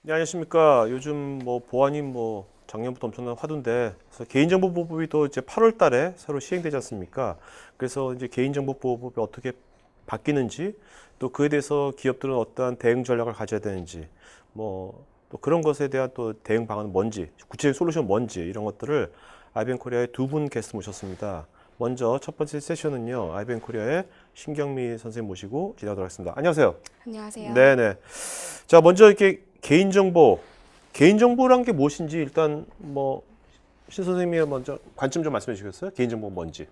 네, 안녕하십니까. 요즘 뭐 보안이 뭐 작년부터 엄청난 화두인데, 그래서 개인정보보호법이 또 이제 8월 달에 새로 시행되지 않습니까? 그래서 이제 개인정보보호법이 어떻게 바뀌는지, 또 그에 대해서 기업들은 어떠한 대응 전략을 가져야 되는지, 뭐 또 그런 것에 대한 또 대응 방안은 뭔지, 구체적인 솔루션은 뭔지 이런 것들을 아이벤코리아의 두 분 게스트 모셨습니다. 먼저 첫 번째 세션은요, 아이벤코리아의 신경미 선생님 모시고 진행하도록 하겠습니다. 안녕하세요. 안녕하세요. 네네. 자, 먼저 이렇게 개인정보란 게 무엇인지 일단 뭐 신 선생님이 먼저 관점 좀 말씀해 주시겠어요? 개인정보가 뭔지.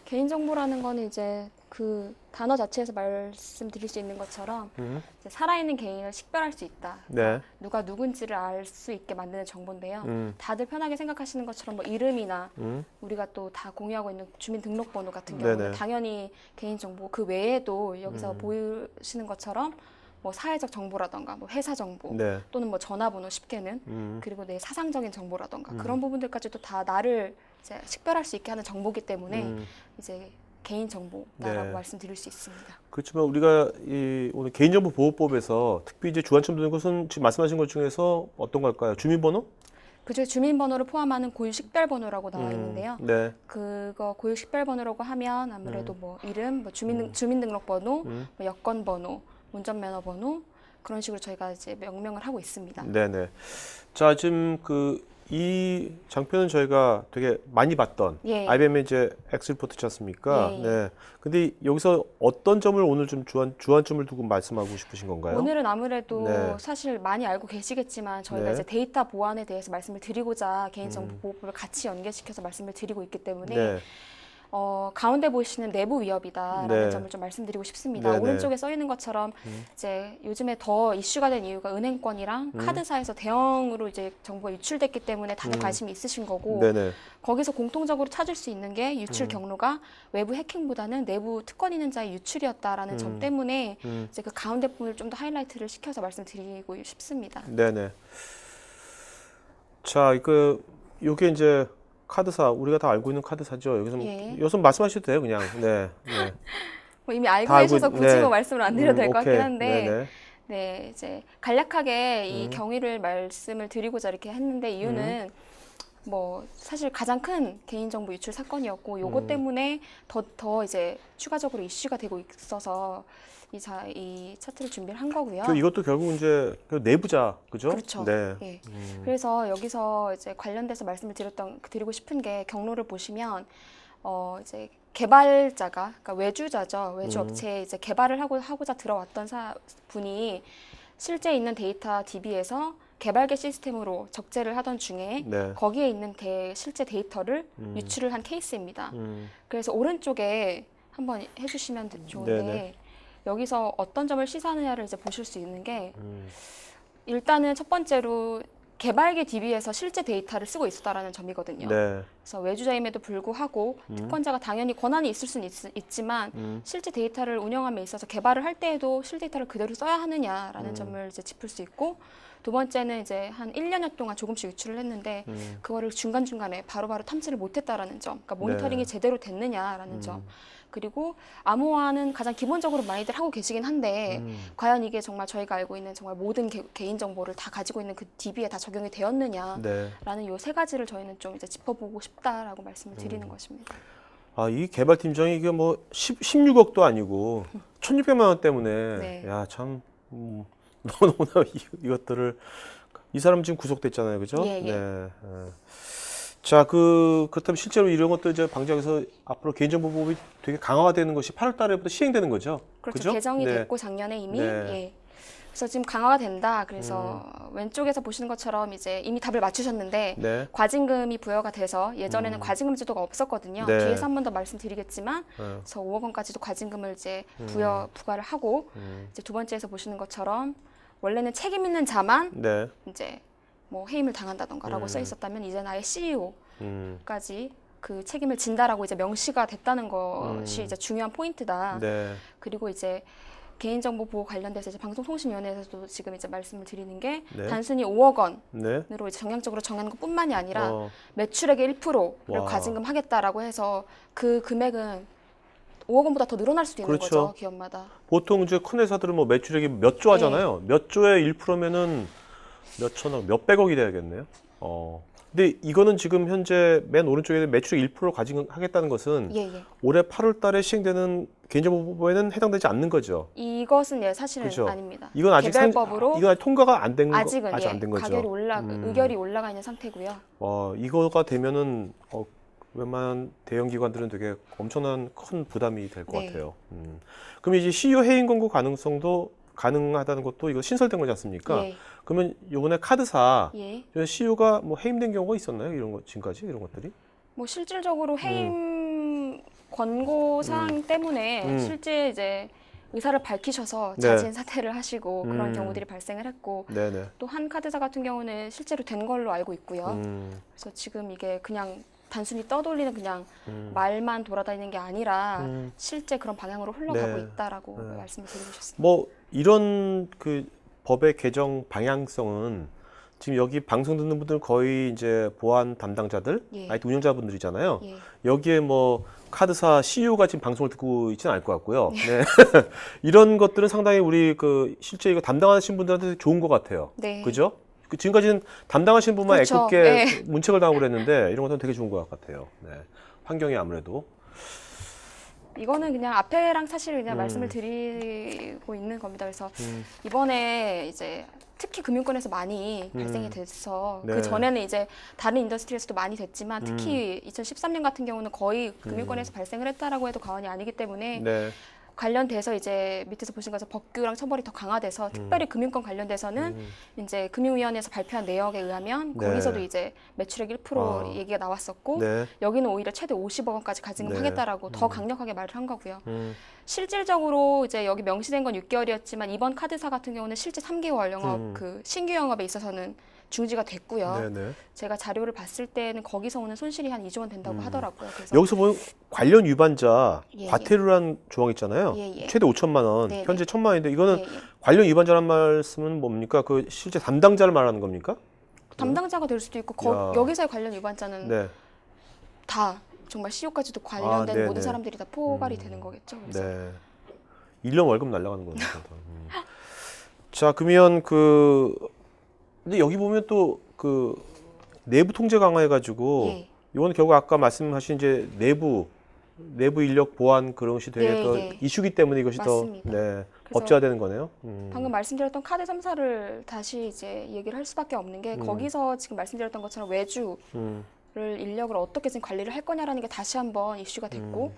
개인정보라는 거는 이제 그 단어 자체에서 말씀드릴 수 있는 것처럼 음. 이제 살아있는 개인을 식별할 수 있다. 네. 누가 누군지를 알 수 있게 만드는 정보인데요. 음. 다들 편하게 생각하시는 것처럼 뭐 이름이나 음. 우리가 또 다 공유하고 있는 주민등록번호 같은 네네. 경우는 당연히 개인정보 그 외에도 여기서 보이시는 것처럼 뭐 사회적 정보라던가 뭐 회사 정보 네. 또는 뭐 전화번호 쉽게는 음. 그리고 내 사상적인 정보라던가 그런 부분들까지도 다 나를 이제 식별할 수 있게 하는 정보기 때문에 음. 이제 개인 정보다라고 네. 말씀드릴 수 있습니다. 그렇지만 우리가 이 오늘 개인정보보호법에서 특히 이제 주안점 두는 것은 지금 말씀하신 것 중에서 어떤 걸까요? 주민번호? 그중에 주민번호를 포함하는 고유 식별번호라고 나와 있는데요. 네. 그거 고유 식별번호라고 하면 아무래도 뭐 이름, 뭐 주민등록번호, 뭐 여권번호, 운전면허번호 그런 식으로 저희가 이제 명명을 하고 있습니다. 네네. 자, 지금 이 장표는 저희가 되게 많이 봤던 예. IBM의 이제 엑스리포트지 않습니까? 예, 예. 네. 근데 여기서 어떤 점을 오늘 좀 주안점을 두고 말씀하고 싶으신 건가요? 오늘은 아무래도 네. 사실 많이 알고 계시겠지만 저희가 네. 이제 데이터 보안에 대해서 말씀을 드리고자 개인정보보호법을 같이 연계시켜서 말씀을 드리고 있기 때문에 네. 가운데 보시는 내부 위협이다라는 네. 점을 좀 말씀드리고 싶습니다. 네네. 오른쪽에 써 있는 것처럼 이제 요즘에 더 이슈가 된 이유가 은행권이랑 카드사에서 대형으로 이제 정보가 유출됐기 때문에 다들 관심이 있으신 거고 네네. 거기서 공통적으로 찾을 수 있는 게 유출 경로가 외부 해킹보다는 내부 특권 있는 자의 유출이었다라는 점 때문에 이제 그 가운데 부분을 좀 더 하이라이트를 시켜서 말씀드리고 싶습니다. 네네. 자, 요게 이제 카드사, 우리가 다 알고 있는 카드사죠. 예. 여기서 말씀하셔도 돼요, 그냥. 네. 네. 뭐 이미 알고 다 알고 계셔서 있- 굳이 네. 뭐 말씀을 안 드려도 될 것 오케이. 같긴 한데 네네. 네, 이제 간략하게 이 경위를 말씀을 드리고자 이렇게 했는데 이유는 뭐 사실 가장 큰 개인정보 유출 사건이었고 요거 때문에 더 이제 추가적으로 이슈가 되고 있어서 이 차트를 준비를 한 거고요. 이것도 결국 이제 내부자, 그죠? 그렇죠. 네. 예. 그래서 여기서 이제 관련돼서 말씀을 드리고 싶은 게 경로를 보시면 이제 개발자가 그러니까 외주자죠. 외주 업체에 이제 개발을 하고자 들어왔던 분이 실제 있는 데이터 DB에서 개발계 시스템으로 적재를 하던 중에 네. 거기에 있는 실제 데이터를 유출을 한 케이스입니다. 그래서 오른쪽에 한번 해주시면 좋은데 네네. 여기서 어떤 점을 시사하느냐를 이제 보실 수 있는 게 일단은 첫 번째로 개발계 DB에서 실제 데이터를 쓰고 있었다라는 점이거든요. 네. 그래서 외주자임에도 불구하고 특권자가 당연히 권한이 있을 수는 있지만 실제 데이터를 운영함에 있어서 개발을 할 때에도 실제 데이터를 그대로 써야 하느냐라는 점을 이제 짚을 수 있고 두 번째는 이제 한 1년여 동안 조금씩 유출을 했는데 그거를 중간중간에 바로바로 탐지를 못했다라는 점, 그러니까 모니터링이 네. 제대로 됐느냐라는 점. 그리고 암호화는 가장 기본적으로 많이들 하고 계시긴 한데 과연 이게 정말 저희가 알고 있는 정말 모든 개인 정보를 다 가지고 있는 그 DB에 다 적용이 되었느냐라는 네. 요 세 가지를 저희는 좀 이제 짚어보고 싶다라고 말씀을 드리는 것입니다. 아, 이 개발팀장이 이게 뭐 16억도 아니고 1,600만 원 때문에 네. 야, 참 너무나 이것들을 이 사람 지금 구속됐잖아요. 그죠? 예, 예. 네. 자, 그렇다면 실제로 이런 것도 이제 방지하기 앞으로 개인정보보호법이 되게 강화가 되는 것이 8월 달에부터 시행되는 거죠. 그렇죠. 그죠? 개정이 네. 됐고 작년에 이미 네. 예. 그래서 지금 강화가 된다. 그래서 왼쪽에서 보시는 것처럼 이제 이미 답을 맞추셨는데 네. 과징금이 부여가 돼서 예전에는 과징금 제도가 없었거든요. 네. 뒤에서 한 번 더 말씀드리겠지만 어. 그래서 5억 원까지도 과징금을 이제 부과를 하고 이제 두 번째에서 보시는 것처럼 원래는 책임 있는 자만 네. 이제 뭐 해임을 당한다던가라고 써 있었다면 이제는 아예 CEO까지 그 책임을 진다라고 이제 명시가 됐다는 것이 이제 중요한 포인트다. 네. 그리고 이제 개인정보 보호 관련돼서 이제 방송통신위원회에서도 지금 이제 말씀을 드리는 게 네. 단순히 5억 네. 원으로 이제 정량적으로 정하는 것뿐만이 아니라 어. 매출액의 1%를 와. 과징금하겠다라고 해서 그 금액은 5억 원보다 더 늘어날 수도 있는 그렇죠. 거죠, 기업마다. 보통 이제 큰 회사들은 뭐 매출액이 몇 조 하잖아요. 몇 조의 1%면은 몇 천억, 몇 백억이 돼야겠네요. 근데 이거는 지금 현재 맨 오른쪽에 매출의 1%를 가징하겠다는 것은 예, 예. 올해 8월 달에 시행되는 개인정보보호에는 해당되지 않는 거죠. 이것은 예, 사실은 그죠? 아닙니다. 이건 아직 개별법으로 이건 아직 통과가 안 된 거, 아직은 아직 예, 안 된 거죠. 가결이 의결이 올라가 있는 상태고요. 이거가 되면은 웬만한 대형 기관들은 되게 엄청난 큰 부담이 될 것 네. 같아요. 그럼 이제 CEO 해임 권고 가능성도 가능하다는 것도 이거 신설된 거지 않습니까? 예, 그러면 이번에 카드사 예. CEO가 뭐 해임된 경우가 있었나요? 이런 거 지금까지 이런 것들이? 뭐 실질적으로 해임 권고 사항 때문에 실제 이제 의사를 밝히셔서 네. 자진 사퇴를 하시고 그런 음. 경우들이 발생을 했고 네네. 또 한 카드사 같은 경우는 실제로 된 걸로 알고 있고요. 음, 그래서 지금 이게 그냥 단순히 떠돌리는 그냥 음, 말만 돌아다니는 게 아니라 음. 실제 그런 방향으로 흘러가고 네. 있다라고 네. 말씀을 드리고 싶습니다. 뭐 이런 그 법의 개정 방향성은 지금 여기 방송 듣는 분들은 거의 이제 보안 담당자들, 예. IT 운영자분들이잖아요. 예. 여기에 뭐 카드사 CEO가 지금 방송을 듣고 있지는 않을 것 같고요. 네. 이런 것들은 상당히 우리 그 실제 이거 담당하신 분들한테 좋은 것 같아요. 네. 그죠? 지금까지는 담당하신 분만 그렇죠. 애꿎게 네. 문책을 당하고 그랬는데 이런 것은 되게 좋은 것 같아요. 네. 환경이 아무래도. 이거는 그냥 앞에랑 사실 그냥 음. 말씀을 드리고 있는 겁니다. 그래서 음, 이번에 이제 특히 금융권에서 많이 발생이 돼서 네. 그 전에는 이제 다른 인더스트리에서도 많이 됐지만 특히 2013년 같은 경우는 거의 금융권에서 발생을 했다라고 해도 과언이 아니기 때문에 네. 관련돼서 이제 밑에서 보신 것처럼 법규랑 처벌이 더 강화돼서 특별히 금융권 관련돼서는 이제 금융위원회에서 발표한 내역에 의하면 네. 거기서도 이제 매출액 1% 얘기가 나왔었고 네. 여기는 오히려 최대 50억 원까지 가징하겠다라고 더 강력하게 말을 한 거고요. 실질적으로 이제 여기 명시된 건 6개월이었지만 이번 카드사 같은 경우는 실제 3개월 영업 그 신규 영업에 있어서는 중지가 됐고요. 네네. 제가 자료를 봤을 때는 거기서 오는 손실이 한 2조 원 된다고 하더라고요. 그래서 여기서 보면 관련 위반자 예, 예. 과태료란 조항 있잖아요. 예, 예. 최대 5천만 원, 네, 현재 1천만 원인데 이거는 예, 예. 관련 위반자란 말씀은 뭡니까? 그 실제 담당자를 말하는 겁니까? 담당자가 될 수도 있고 야. 여기서의 관련 위반자는 네, 다 정말 CEO까지도 관련된 네네. 모든 사람들이 다 포괄이 되는 거겠죠. 그래서 네. 1년 월급 날라가는 거네요. 자, 그러면 근데 여기 보면 또 그 내부 통제 강화해가지고 예. 이건 결국 아까 말씀하신 이제 내부 인력 보안 그런 것이 되게 네, 더 예. 이슈기 때문에 이것이 맞습니다. 더 네, 그래서 법제화되는 거네요. 방금 말씀드렸던 카드 3사를 다시 이제 얘기를 할 수밖에 없는 게 거기서 지금 말씀드렸던 것처럼 외주를 인력을 어떻게 지금 관리를 할 거냐라는 게 다시 한번 이슈가 됐고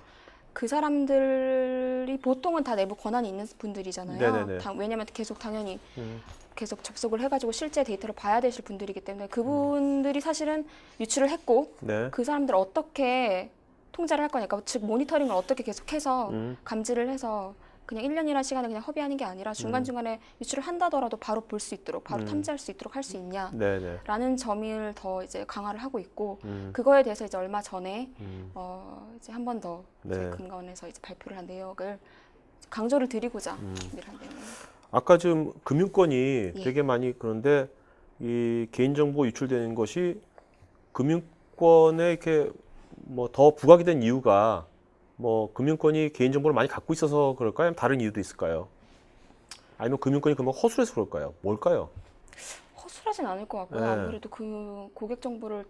그 사람들이 보통은 다 내부 권한이 있는 분들이잖아요. 네네네. 왜냐하면 계속 당연히 계속 접속을 해가지고 실제 데이터를 봐야 되실 분들이기 때문에 그분들이 사실은 유출을 했고 네. 그 사람들을 어떻게 통제를 할 거니까 즉 모니터링을 어떻게 계속해서 감지를 해서 그냥 1년이라는 시간을 그냥 허비하는 게 아니라 중간중간에 유출을 한다더라도 바로 볼 수 있도록 바로 탐지할 수 있도록 할 수 있냐라는 네네. 점을 더 이제 강화를 하고 있고 음. 그거에 대해서 이제 얼마 전에 음. 이제 한 번 더 네. 금감원에서 이제 발표를 한 내역을 강조를 드리고자 준비를 한 내용입니다. 아까 지금 금융권이 예. 되게 많이 그런데 이 개인정보 유출되는 것이 금융권에 이렇게 뭐 더 부각이 된 이유가 뭐 금융권이 개인정보를 많이 갖고 있어서 그럴까요? 아니면 다른 이유도 있을까요? 아니면 금융권이 그만 허술해서 그럴까요? 뭘까요? 허술하진 않을 것 같고요. 네. 아무래도 그 고객 정보를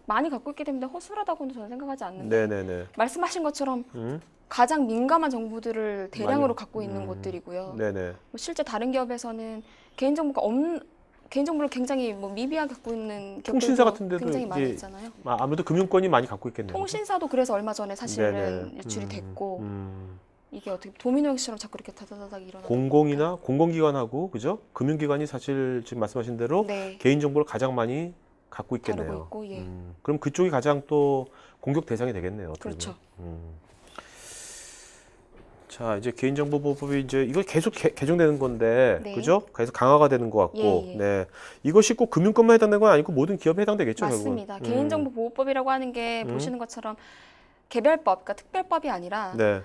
많이 갖고 있기 때문에 허술하다고는 저는 생각하지 않는데 네네네. 말씀하신 것처럼 음? 가장 민감한 정보들을 대량으로 많이- 갖고 있는 곳들이고요. 네네. 뭐 실제 다른 기업에서는 개인정보를 굉장히 뭐 미비하게 갖고 있는 통신사 기업들도 같은 데도 굉장히 많이 이제 있잖아요. 아무래도 금융권이 많이 갖고 있겠네요. 통신사도 그래서 얼마 전에 사실은 네네. 유출이 됐고 음. 이게 어떻게 도미노 형식처럼 자꾸 이렇게 다다다닥 일어나는 공공이나 공공기관하고 그죠? 금융기관이 사실 지금 말씀하신 대로 네, 개인정보를 가장 많이 갖고 있겠네요. 다루고 있고 예. 그럼 그쪽이 가장 또 공격 대상이 되겠네요. 어떻게 그렇죠. 보면. 자, 이제 개인정보보호법이 이제 이거 계속 개정되는 건데, 네. 그죠? 그래서 강화가 되는 것 같고, 예, 예. 네. 이것이 꼭 금융권만 해당되는 건 아니고 모든 기업에 해당되겠죠, 맞습니다. 결국은. 개인정보보호법이라고 하는 게 보시는 것처럼 개별법, 그러니까 특별법이 아니라 네,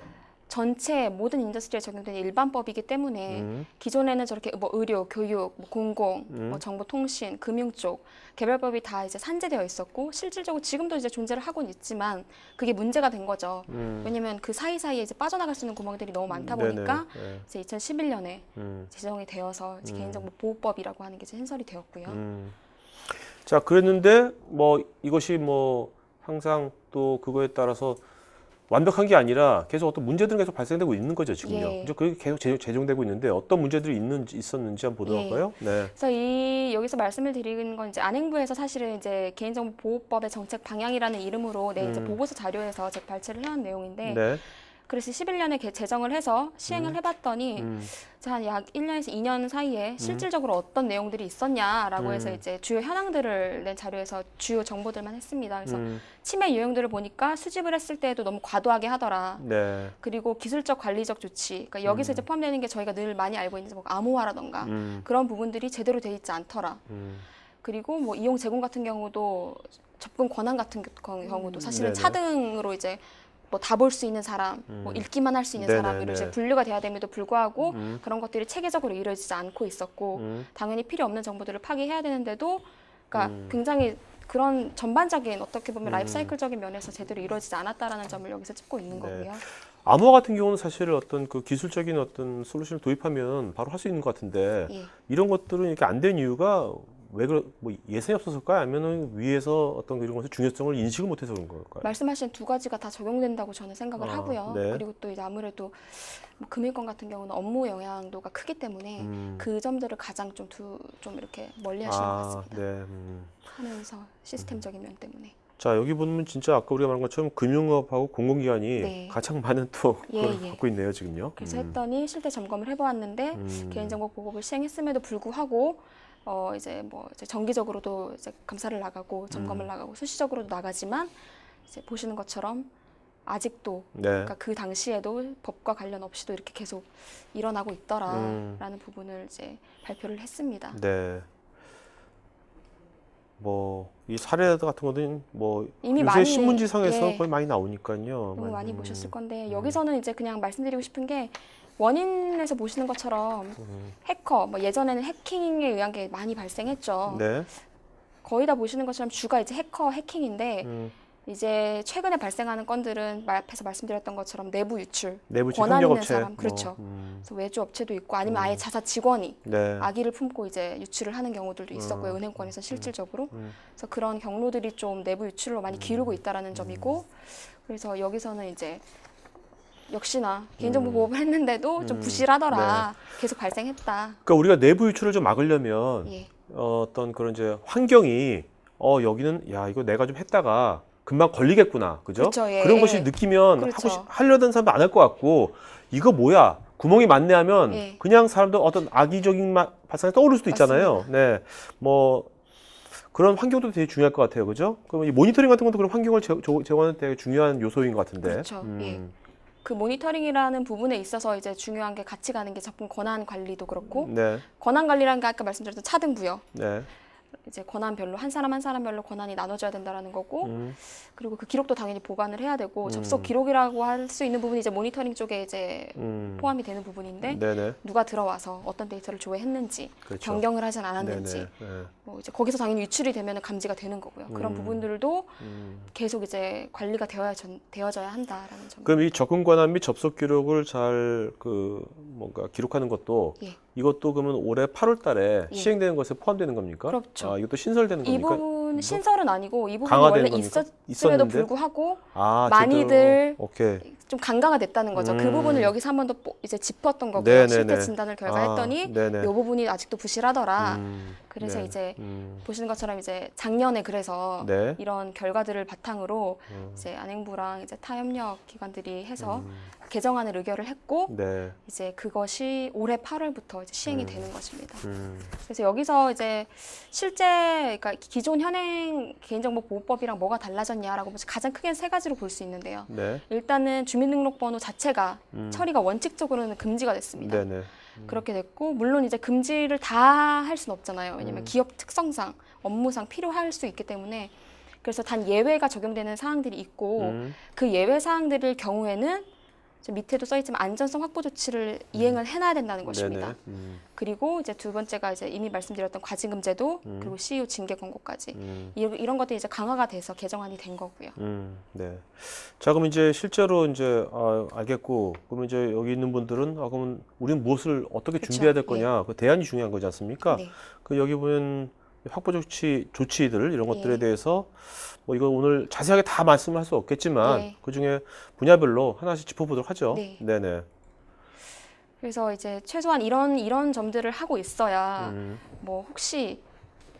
전체 모든 인더스트리에 적용되는 일반법이기 때문에 기존에는 저렇게 뭐 의료, 교육, 뭐 공공, 뭐 정보통신, 금융 쪽 개별법이 다 이제 산재되어 있었고 실질적으로 지금도 이제 존재를 하고는 있지만 그게 문제가 된 거죠. 왜냐면 그 사이사이에 이제 빠져나갈 수 있는 구멍들이 너무 많다 보니까 네네. 이제 2011년에 제정이 되어서 이제 개인정보보호법이라고 하는 게 이제 신설이 되었고요. 자, 그랬는데 뭐 이것이 뭐 항상 또 그거에 따라서 완벽한 게 아니라 계속 어떤 문제들은 계속 발생되고 있는 거죠, 지금요. 예. 이제 그게 계속 제정되고 있는데 어떤 문제들이 있었는지 한번 보도록 예. 할까요? 네. 그래서 여기서 말씀을 드리는 건 이제 안행부에서 사실은 이제 개인정보보호법의 정책 방향이라는 이름으로 이제 보고서 자료에서 제가 발췌를 해온 내용인데 네. 그래서 11년에 제정을 해서 시행을 해봤더니 한 약 1년에서 2년 사이에 실질적으로 어떤 내용들이 있었냐라고 해서 이제 주요 현황들을 낸 자료에서 주요 정보들만 했습니다. 그래서 침해 유형들을 보니까 수집을 했을 때에도 너무 과도하게 하더라. 네. 그리고 기술적 관리적 조치, 그러니까 여기서 이제 포함되는 게 저희가 늘 많이 알고 있는 뭐 암호화라던가 그런 부분들이 제대로 돼 있지 않더라. 그리고 뭐 이용 제공 같은 경우도 접근 권한 같은 경우도 사실은 네네. 차등으로 이제 뭐 다 볼 수 있는 사람, 뭐 읽기만 할 수 있는 네네네. 사람으로 이제 분류가 돼야 됨에도 불구하고 그런 것들이 체계적으로 이루어지지 않고 있었고 당연히 필요 없는 정보들을 파기해야 되는데도 그러니까 굉장히 그런 전반적인 어떻게 보면 라이프 사이클적인 면에서 제대로 이루어지지 않았다라는 점을 여기서 짚고 있는 네. 거고요. 암호화 같은 경우는 사실 어떤 그 기술적인 어떤 솔루션을 도입하면 바로 할 수 있는 것 같은데 예. 이런 것들은 이렇게 안 된 이유가 뭐 예산이 없었을까요? 아니면은 위에서 어떤 이런 것의 중요성을 인식을 못해서 그런 걸까요? 말씀하신 두 가지가 다 적용된다고 저는 생각을 하고요. 네. 그리고 또 이제 아무래도 뭐 금융권 같은 경우는 업무 영향도가 크기 때문에 그 점들을 가장 좀 이렇게 멀리 하시는 것 같습니다. 네. 하면서 시스템적인 면 때문에. 자, 여기 보면 진짜 아까 우리가 말한 것처럼 금융업하고 공공기관이 네. 가장 많은 또 예, 그걸 예. 갖고 있네요, 지금요. 그래서 했더니 실태 점검을 해보았는데 개인정보 보호법을 시행했음에도 불구하고 이제 정기적으로도 이제 감사를 나가고 점검을 나가고 수시적으로도 나가지만 이제 보시는 것처럼 아직도 네. 그러니까 그 당시에도 법과 관련 없이도 이렇게 계속 일어나고 있더라라는 부분을 이제 발표를 했습니다. 네. 뭐 이 사례 같은 것은 뭐 이미 요새 많이, 신문지상에서 예. 거의 많이 나오니까요. 너무 많이 보셨을 건데 여기서는 이제 그냥 말씀드리고 싶은 게 원인에서 보시는 것처럼 해커, 뭐 예전에는 해킹에 의한 게 많이 발생했죠. 네. 거의 다 보시는 것처럼 주가 이제 해킹인데 이제 최근에 발생하는 건들은 앞에서 말씀드렸던 것처럼 내부 유출, 내부 권한 있는 협력업체. 사람, 그렇죠. 그래서 외주 업체도 있고 아니면 아예 자사 직원이 네. 악의를 품고 이제 유출을 하는 경우들도 있었고요. 은행권에서 실질적으로. 그래서 그런 경로들이 좀 내부 유출로 많이 기울고 있다라는 점이고, 그래서 여기서는 이제 역시나 개인정보 보호를 했는데도 좀 부실하더라. 계속 발생했다. 그러니까 우리가 내부 유출을 좀 막으려면 예. 어떤 그런 이제 환경이 여기는 야, 이거 내가 좀 했다가 금방 걸리겠구나. 그죠? 그렇죠, 예, 그런 예. 것이 느끼면 그렇죠. 하려던 사람도 안 할 것 같고 이거 뭐야? 구멍이 많네 하면 예. 그냥 사람도 어떤 악의적인 발상이 떠오를 수도 있잖아요. 네. 뭐 그런 환경도 되게 중요할 것 같아요. 그죠? 그럼 이 모니터링 같은 것도 그런 환경을 제공하는 되게 중요한 요소인 것 같은데. 그렇죠. 예. 그 모니터링이라는 부분에 있어서 이제 중요한 게 같이 가는 게 접근 권한 관리도 그렇고 네. 권한 관리라는 게 아까 말씀드렸던 차등 부여. 네. 이제 권한별로 한 사람 한 사람별로 권한이 나눠져야 된다라는 거고 그리고 그 기록도 당연히 보관을 해야 되고 접속 기록이라고 할 수 있는 부분이 이제 모니터링 쪽에 이제 포함이 되는 부분인데 네네. 누가 들어와서 어떤 데이터를 조회했는지 그렇죠. 변경을 하진 않았는지 네네. 네. 뭐 이제 거기서 당연히 유출이 되면 감지가 되는 거고요. 그런 부분들도 계속 이제 관리가 되어져야 한다라는 점. 그럼 이 접근 권한 및 접속 기록을 잘 뭔가 기록하는 것도 예. 이것도 그러면 올해 8월 달에 예. 시행되는 것에 포함되는 겁니까? 그렇죠. 아, 이것도 신설되는 이 겁니까? 부분 신설은 아니고 이 부분이 강화된 원래 겁니까? 있었음에도 있었는데? 불구하고 아, 많이들 오케이. 좀 강화가 됐다는 거죠. 그 부분을 여기서 한 번 더 이제 짚었던 거고요. 네네네. 실태 진단을 결과했더니 네네. 이 부분이 아직도 부실하더라. 그래서 네. 이제 보시는 것처럼 이제 작년에 그래서 네. 이런 결과들을 바탕으로 이제 안행부랑 이제 타 협력 기관들이 해서 개정안을 의결을 했고 네. 이제 그것이 올해 8월부터 이제 시행이 되는 것입니다. 음. 그래서 여기서 이제 실제 그러니까 기존 현행 개인정보보호법이랑 뭐가 달라졌냐라고 보면 가장 크게 세 가지로 볼 수 있는데요. 네. 일단은 주민등록번호 자체가 처리가 원칙적으로는 금지가 됐습니다. 네네. 그렇게 됐고 물론 이제 금지를 다 할 수는 없잖아요. 왜냐면 기업 특성상 업무상 필요할 수 있기 때문에 그래서 단 예외가 적용되는 사항들이 있고 그 예외 사항들을 경우에는 저 밑에도 써있지만 안전성 확보 조치를 이행을 해놔야 된다는 것입니다. 네네. 그리고 이제 두 번째가 이제 이미 말씀드렸던 과징금 제도 그리고 CEO 징계 권고까지 이런 것들이 이제 강화가 돼서 개정안이 된 거고요. 네. 자, 그럼 이제 실제로 이제 알겠고, 그러면 이제 여기 있는 분들은 그러면 우리는 무엇을 어떻게 그쵸. 준비해야 될 거냐, 그 대안이 중요한 거지 않습니까? 네. 그 여기 보면 확보 조치들 이런 것들에 예. 대해서 뭐 이거 오늘 자세하게 다 말씀을 할 수 없겠지만 예. 그 중에 분야별로 하나씩 짚어보도록 하죠. 네. 네네. 그래서 이제 최소한 이런 점들을 하고 있어야 음, 뭐 혹시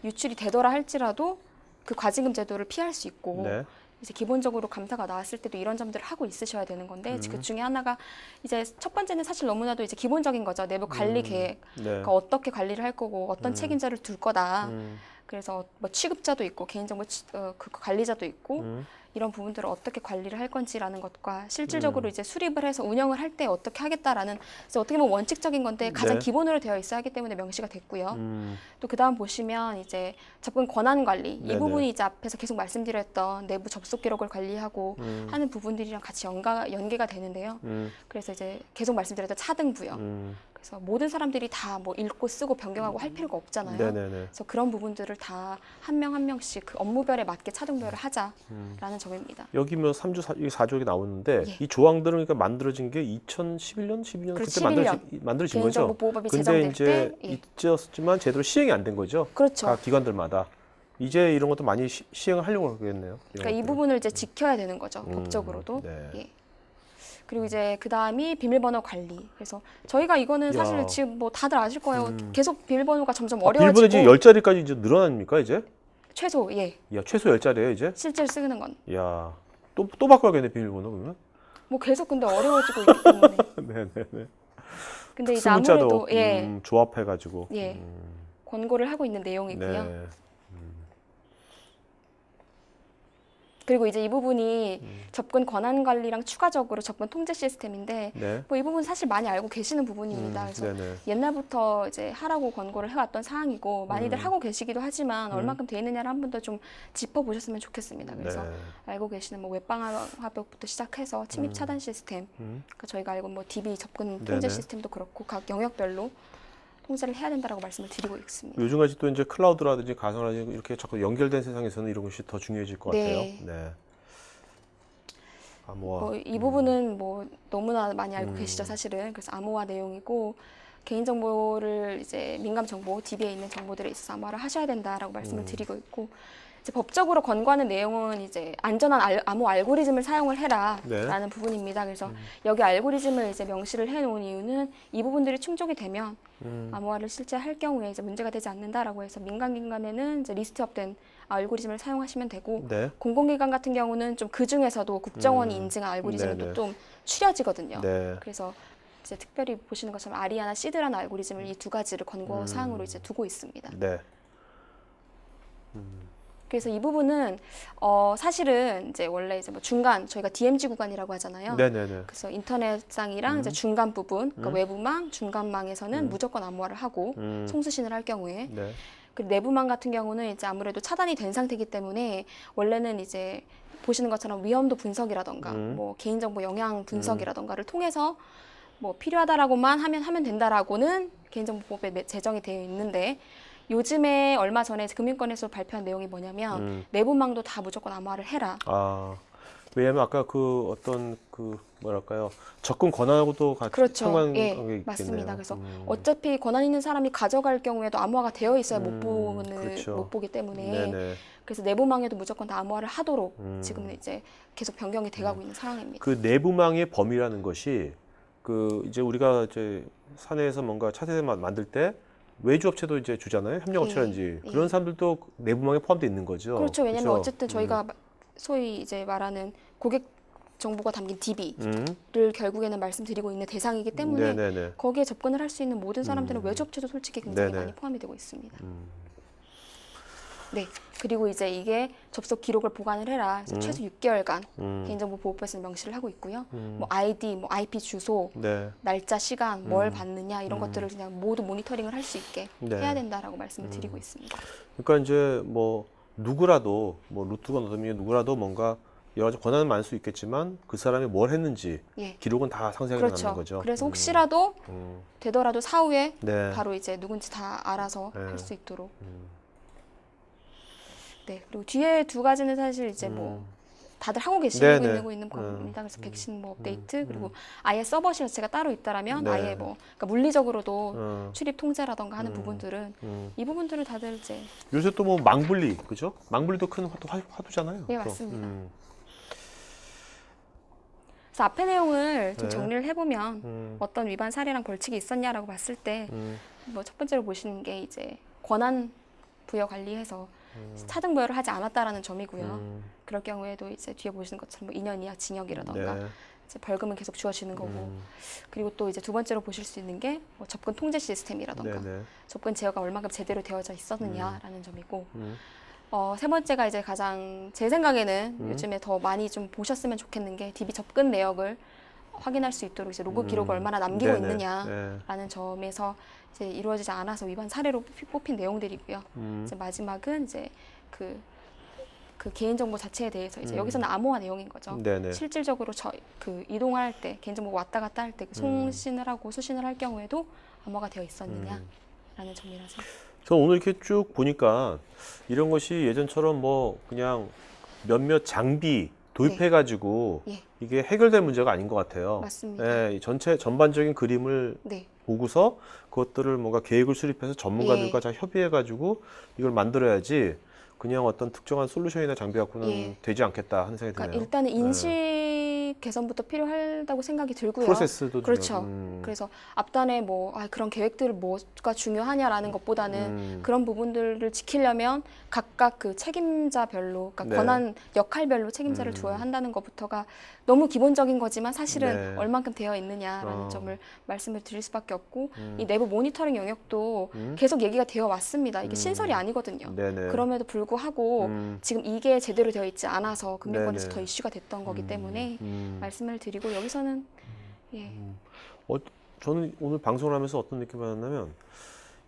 유출이 되더라 할지라도 그 과징금 제도를 피할 수 있고 네. 이제 기본적으로 감사가 나왔을 때도 이런 점들을 하고 있으셔야 되는 건데 그 중에 하나가 이제 첫 번째는 사실 너무나도 이제 기본적인 거죠. 내부 관리 계획. 네. 그러니까 어떻게 관리를 할 거고 어떤 책임자를 둘 거다. 음, 그래서 뭐 취급자도 있고 개인정보 그 관리자도 있고 음, 이런 부분들을 어떻게 관리를 할 건지라는 것과 실질적으로 이제 수립을 해서 운영을 할 때 어떻게 하겠다라는 그래서 어떻게 보면 원칙적인 건데 가장 네. 기본으로 되어 있어야 하기 때문에 명시가 됐고요. 음, 또 그다음 보시면 이제 접근 권한 관리 이 네네. 부분이 이제 앞에서 계속 말씀드렸던 내부 접속 기록을 관리하고 하는 부분들이랑 같이 연계가 되는데요. 그래서 이제 계속 말씀드렸던 차등부요. 그래서 모든 사람들이 다 뭐 읽고 쓰고 변경하고 할 필요가 없잖아요. 네네네. 그래서 그런 부분들을 다 한 명 한 명씩 그 업무별에 맞게 차등별을 하자라는 점입니다. 여기 뭐 3조 4조에 나오는데 예. 이 조항들은 그러니까 만들어진 게 2011년, 12년 그렇죠, 그때 11년. 만들어진 거죠. 개인정보보호법이 근데 제정될 이제 때 예. 있었지만 제대로 시행이 안 된 거죠. 그렇죠. 각 기관들마다. 이제 이런 것도 많이 시행을 하려고 하겠네요. 그러니까 이 부분을 이제 지켜야 되는 거죠. 법적으로도. 네. 예. 그리고 이제 그 다음이 비밀번호 관리. 그래서 저희가 이거는 야. 사실 지금 뭐 다들 아실 거예요. 계속 비밀번호가 점점 비밀번호 어려워지고 이제 10자리까지 이제 늘어납니까 이제? 최소 야, 최소 10자리예요 이제? 실제로 쓰는 건. 야, 또 바꿔야겠네 비밀번호 그러면? 뭐 계속 근데 어려워지고 있기 때문에. 네네네. 근데 이제 특수문자도 아무래도 예, 조합해가지고. 예 권고를 하고 있는 내용이고요. 네. 그리고 이제 이 부분이 접근 권한 관리랑 추가적으로 접근 통제 시스템인데 네. 뭐 이 부분 사실 많이 알고 계시는 부분입니다. 그래서 네네. 옛날부터 이제 하라고 권고를 해왔던 사항이고 많이들 하고 계시기도 하지만 얼마큼 돼 있느냐를 한 번 더 좀 짚어보셨으면 좋겠습니다. 그래서 네. 알고 계시는 뭐 웹방화벽부터 시작해서 침입 차단 시스템, 그러니까 저희가 알고 뭐 DB 접근 통제 네네. 시스템도 그렇고 각 영역별로 통제를 해야 된다라고 말씀을 드리고 있습니다. 요즘같이 또 이제 클라우드라든지 가상화라든지 이렇게 자꾸 연결된 세상에서는 이런 것이 더 중요해질 것 네. 같아요. 네. 암호화. 뭐 이 부분은 뭐 너무나 많이 알고 계시죠, 사실은. 그래서 암호화 내용이고 개인정보를 이제 민감정보, DB에 있는 정보들에 있어서 암호화를 하셔야 된다라고 말씀을 드리고 있고 이제 법적으로 권고하는 내용은 이제 안전한 암호 알고리즘을 사용을 해라라는 네. 부분입니다. 그래서 여기 알고리즘을 이제 명시를 해놓은 이유는 이 부분들이 충족이 되면 암호화를 실제 할 경우에 이제 문제가 되지 않는다라고 해서 민간기관에는 이제 리스트업된 알고리즘을 사용하시면 되고 네. 공공기관 같은 경우는 좀 그 중에서도 국정원이 인증한 알고리즘은 네네. 또 좀 추려지거든요. 네. 그래서 이제 특별히 보시는 것처럼 아리아나 시드라는 알고리즘을 이 두 가지를 권고 사항으로 이제 두고 있습니다. 네. 그래서 이 부분은 사실은 이제 원래 이제 뭐 중간 저희가 DMZ 구간이라고 하잖아요. 네네네. 그래서 인터넷상이랑 이제 중간 부분, 그러니까 외부망, 중간망에서는 무조건 암호화를 하고 송수신을 할 경우에 네. 그리고 내부망 같은 경우는 이제 아무래도 차단이 된 상태이기 때문에 원래는 이제 보시는 것처럼 위험도 분석이라던가 뭐 개인정보 영향 분석이라던가를 통해서 뭐 필요하다라고만 하면 된다라고는 개인정보법에 제정이 되어 있는데 요즘에 얼마 전에 금융권에서 발표한 내용이 뭐냐면 내부망도 다 무조건 암호화를 해라. 아, 왜냐면 아까 그 어떤 그 뭐랄까요 접근 권한하고도 같이 그렇죠. 상관관계 예, 있겠네요. 맞습니다. 그래서 어차피 권한 있는 사람이 가져갈 경우에도 암호화가 되어 있어야 그렇죠. 못 보기 때문에 네네. 그래서 내부망에도 무조건 다 암호화를 하도록 지금 이제 계속 변경이 돼가고 있는 상황입니다. 그 내부망의 범위라는 것이 그 이제 우리가 이제 사내에서 뭔가 차세대 만들 때 외주 업체도 이제 주잖아요. 협력업체라든지 예. 그런 사람들도 내부망에 포함되어 있는 거죠. 그렇죠. 왜냐하면 그렇죠? 어쨌든 저희가 소위 이제 말하는 고객 정보가 담긴 DB를 음. 결국에는 말씀드리고 있는 대상이기 때문에 네네네. 거기에 접근을 할 수 있는 모든 사람들은 외주 업체도 솔직히 굉장히 네네. 많이 포함이 되고 있습니다. 네. 그리고 이제 이게 접속 기록을 보관을 해라. 그래서 최소 6개월간 개인정보보호법에서 명시를 하고 있고요. 뭐 아이디, 뭐 IP 주소, 네. 날짜, 시간, 뭘 받느냐 이런 것들을 그냥 모두 모니터링을 할 수 있게 네. 해야 된다라고 말씀을 드리고 있습니다. 그러니까 이제 뭐 누구라도 뭐 루트가 어쩌면 누구라도 뭔가 여러 가지 권한은 많을 수 있겠지만 그 사람이 뭘 했는지 예. 기록은 다 상세하게 그렇죠. 남는 거죠. 그래서 혹시라도 되더라도 사후에 네. 바로 이제 누군지 다 알아서 네. 할 수 있도록. 네. 그리고 뒤에 두 가지는 사실 이제 음. 뭐 다들 하고 네, 네. 있는 겁니다. 그래서 백신 뭐 업데이트 그리고 아예 서버 자체가 따로 있다라면 네. 아예 뭐 그러니까 물리적으로도 어. 출입 통제라던가 하는 부분들은 이 부분들을 다들 이제 요새 또 뭐 망분리, 그죠? 망분리도 큰 화두잖아요. 예, 또. 맞습니다. 그래서 앞의 내용을 좀 네. 정리를 해보면 어떤 위반 사례랑 벌칙이 있었냐라고 봤을 때 뭐 첫 번째로 보시는 게 이제 권한 부여 관리해서 차등 부여를 하지 않았다라는 점이고요. 그럴 경우에도 이제 뒤에 보시는 것처럼 뭐 2년 이하 징역이라던가 네. 이제 벌금은 계속 주어지는 거고 그리고 또 이제 두 번째로 보실 수 있는 게 뭐 접근 통제 시스템이라던가 네, 네. 접근 제어가 얼마큼 제대로 되어져 있었느냐라는 점이고 세 번째가 이제 가장 제 생각에는 요즘에 더 많이 좀 보셨으면 좋겠는 게 DB 접근 내역을 확인할 수 있도록 이제 로그 기록을 얼마나 남기고 네네. 있느냐라는 점에서 이제 이루어지지 않아서 위반 사례로 뽑힌 내용들이고요. 이제 마지막은 이제 그 개인정보 자체에 대해서 이제 여기서는 암호화 내용인 거죠. 네네. 실질적으로 그 이동할 때 개인정보 왔다 갔다 할 때 송신을 하고 수신을 할 경우에도 암호화가 되어 있었느냐라는 점이라서. 저 오늘 이렇게 쭉 보니까 이런 것이 예전처럼 뭐 그냥 몇몇 장비 도입해가지고 예. 이게 해결될 문제가 아닌 것 같아요. 맞습니다. 예, 이 전반적인 그림을 네. 보고서 그것들을 뭔가 계획을 수립해서 전문가들과 잘 협의해가지고 이걸 만들어야지 그냥 어떤 특정한 솔루션이나 장비 갖고는 되지 않겠다 하는 생각이 그러니까 드네요. 일단은 인식 개선부터 필요하다고 생각이 들고요. 프로세스도 그렇죠. 중요하고. 그래서 앞단에 뭐 그런 계획들 뭐가 중요하냐라는 것보다는 그런 부분들을 지키려면 각각 그 책임자별로, 그러니까 네. 권한 역할별로 책임자를 두어야 한다는 것부터가 너무 기본적인 거지만 사실은 네. 얼만큼 되어 있느냐라는 점을 말씀을 드릴 수밖에 없고 이 내부 모니터링 영역도 음. 계속 얘기가 되어 왔습니다. 이게 신설이 아니거든요. 네네. 그럼에도 불구하고 지금 이게 제대로 되어 있지 않아서 금융권에서 네네. 더 이슈가 됐던 거기 때문에 말씀을 드리고 여기서는 예. 저는 오늘 방송을 하면서 어떤 느낌을 받았냐면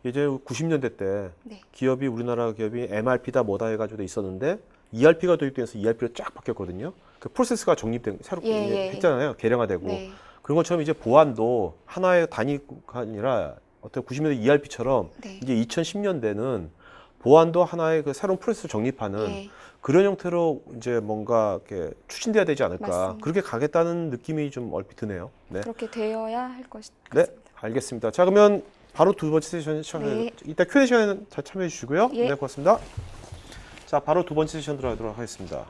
예전에 90년대 때 네. 기업이 우리나라 기업이 MRP다 뭐다 해가지고 있었는데 ERP가 도입돼서 ERP로 쫙 바뀌었거든요. 그 프로세스가 정립된 새롭게 했잖아요. 개량화되고 네. 그런 것처럼 이제 보안도 하나의 단위가 아니라 어떤 90년대 ERP처럼 네. 이제 2010년대는 보안도 하나의 그 새로운 프로세스를 정립하는 예. 그런 형태로 이제 뭔가 이렇게 추진돼야 되지 않을까. 맞습니다. 그렇게 가겠다는 느낌이 좀 얼핏 드네요. 네. 그렇게 되어야 할 것이 네, 같습니다. 알겠습니다. 자, 그러면 바로 두 번째 세션 네. 이따 Q&A 시간 잘 참여해 주시고요. 예. 네, 고맙습니다. 자, 바로 두 번째 세션 들어가도록 하겠습니다.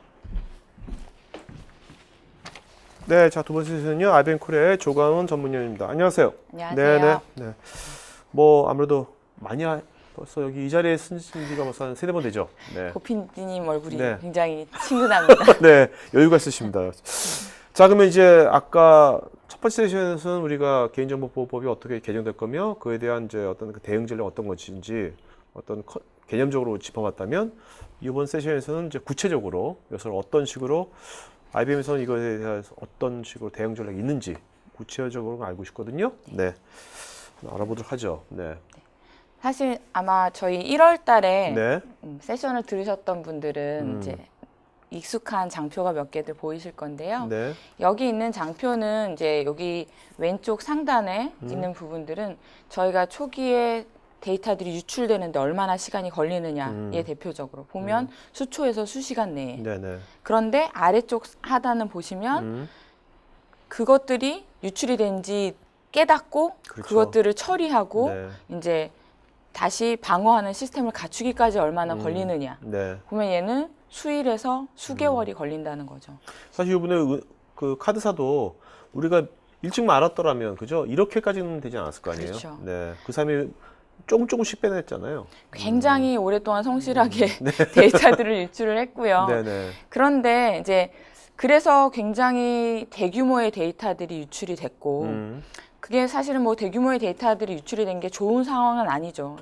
네, 자, 두 번째 세션은요. IBM코리아의 조광훈 전문위원입니다. 안녕하세요. 안녕하세요. 네. 뭐 아무래도 많이 벌써 여기 이 자리에 쓴 지가 벌써 한 3-4번 되죠. 네. 고피디님 얼굴이 네. 굉장히 친근합니다. 네, 여유가 있으십니다. 자, 그러면 이제 아까 첫 번째 세션에서는 우리가 개인정보보호법이 어떻게 개정될 거며 그에 대한 이제 어떤 그 대응 전략 어떤 것인지 어떤 개념적으로 짚어봤다면 이번 세션에서는 이제 구체적으로 이것을 어떤 식으로 IBM에서는 이거에 대해서 어떤 식으로 대응 전략이 있는지 구체적으로 알고 싶거든요. 네, 알아보도록 하죠. 네, 사실 아마 저희 1월 달에 네, 세션을 들으셨던 분들은 이제 익숙한 장표가 몇 개들 보이실 건데요. 네, 여기 있는 장표는 이제 여기 왼쪽 상단에 있는 부분들은 저희가 초기에 데이터들이 유출되는데 얼마나 시간이 걸리느냐에 대표적으로 보면 수초에서 수시간 내에. 네, 네. 그런데 아래쪽 하단은 보시면 그것들이 유출이 된지 깨닫고 그렇죠. 그것들을 처리하고 네. 이제 다시 방어하는 시스템을 갖추기까지 얼마나 걸리느냐. 네. 보면 얘는 수일에서 수개월이 걸린다는 거죠. 사실 이번에 그 카드사도 우리가 일찍만 알았더라면 그죠? 이렇게까지는 되지 않았을 거 아니에요? 그렇죠. 네. 그 사람이 조금씩 빼냈잖아요. 굉장히 오랫동안 성실하게 데이터들을 유출을 했고요. 네네. 그런데 이제 그래서 굉장히 대규모의 데이터들이 유출이 됐고 그게 사실은 뭐 대규모의 데이터들이 유출이 된 게 좋은 상황은 아니죠.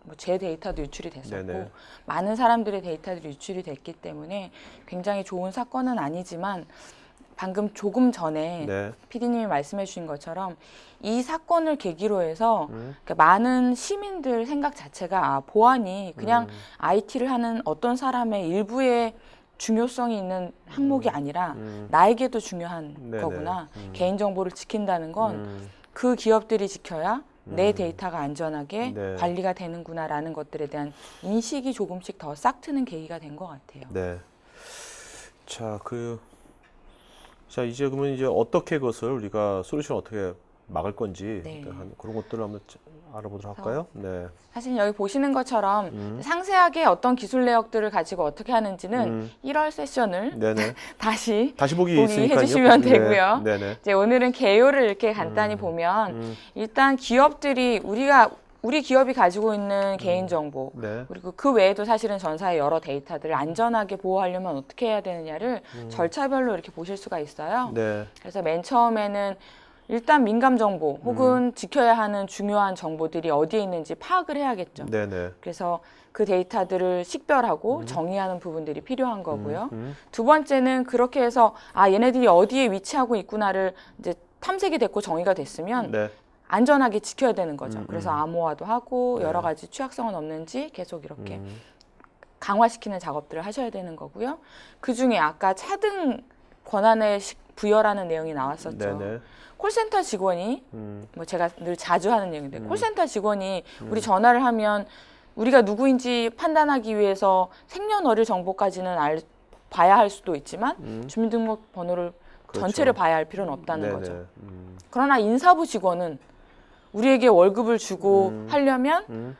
뭐 제 데이터도 유출이 됐었고 네네. 많은 사람들의 데이터들이 유출이 됐기 때문에 굉장히 좋은 사건은 아니지만 방금 조금 전에 네. PD님이 말씀해 주신 것처럼 이 사건을 계기로 해서 그러니까 많은 시민들 생각 자체가 보안이 그냥 IT를 하는 어떤 사람의 일부의 중요성이 있는 항목이 아니라 나에게도 중요한 네네. 거구나. 개인정보를 지킨다는 건 그 기업들이 지켜야 내 데이터가 안전하게 네. 관리가 되는구나라는 것들에 대한 인식이 조금씩 더 싹 트는 계기가 된 것 같아요. 네. 자, 이제 그러면 이제 어떻게 그것을 우리가 솔루션을 어떻게 막을 건지 네. 그런 것들을 한번 알아보도록 할까요? 네. 사실 여기 보시는 것처럼 상세하게 어떤 기술 내역들을 가지고 어떻게 하는지는 1월 세션을 네네. 다시 다시 보기 보기 있으니까요. 해주시면 네. 되고요. 네네. 이제 오늘은 개요를 이렇게 간단히 보면 일단 기업들이 우리 기업이 가지고 있는 개인정보 네. 그리고 그 외에도 사실은 전사의 여러 데이터들을 안전하게 보호하려면 어떻게 해야 되느냐를 절차별로 이렇게 보실 수가 있어요. 네. 그래서 맨 처음에는 일단 민감 정보 혹은 지켜야 하는 중요한 정보들이 어디에 있는지 파악을 해야겠죠. 네네. 그래서 그 데이터들을 식별하고 정의하는 부분들이 필요한 거고요. 두 번째는 그렇게 해서 얘네들이 어디에 위치하고 있구나를 이제 탐색이 됐고 정의가 됐으면 네. 안전하게 지켜야 되는 거죠. 그래서 암호화도 하고 네. 여러 가지 취약성은 없는지 계속 이렇게 강화시키는 작업들을 하셔야 되는 거고요. 그중에 아까 차등 권한의 부여라는 내용이 나왔었죠. 네네. 콜센터 직원이 뭐 제가 늘 자주 하는 얘기인데 콜센터 직원이 우리 전화를 하면 우리가 누구인지 판단하기 위해서 생년월일 정보까지는 봐야 할 수도 있지만 주민등록번호를 그렇죠. 전체를 봐야 할 필요는 없다는 네네. 거죠. 그러나 인사부 직원은 우리에게 월급을 주고 하려면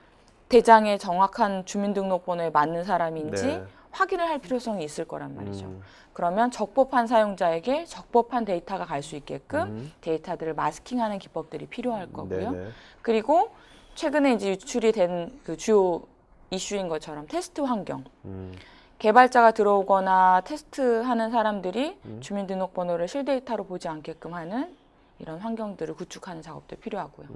대장의 정확한 주민등록번호에 맞는 사람인지 네. 확인을 할 필요성이 있을 거란 말이죠. 그러면 적법한 사용자에게 적법한 데이터가 갈 수 있게끔 데이터들을 마스킹하는 기법들이 필요할 거고요. 네네. 그리고 최근에 이제 유출이 된 그 주요 이슈인 것처럼 테스트 환경. 개발자가 들어오거나 테스트하는 사람들이 주민등록번호를 실데이터로 보지 않게끔 하는 이런 환경들을 구축하는 작업도 필요하고요.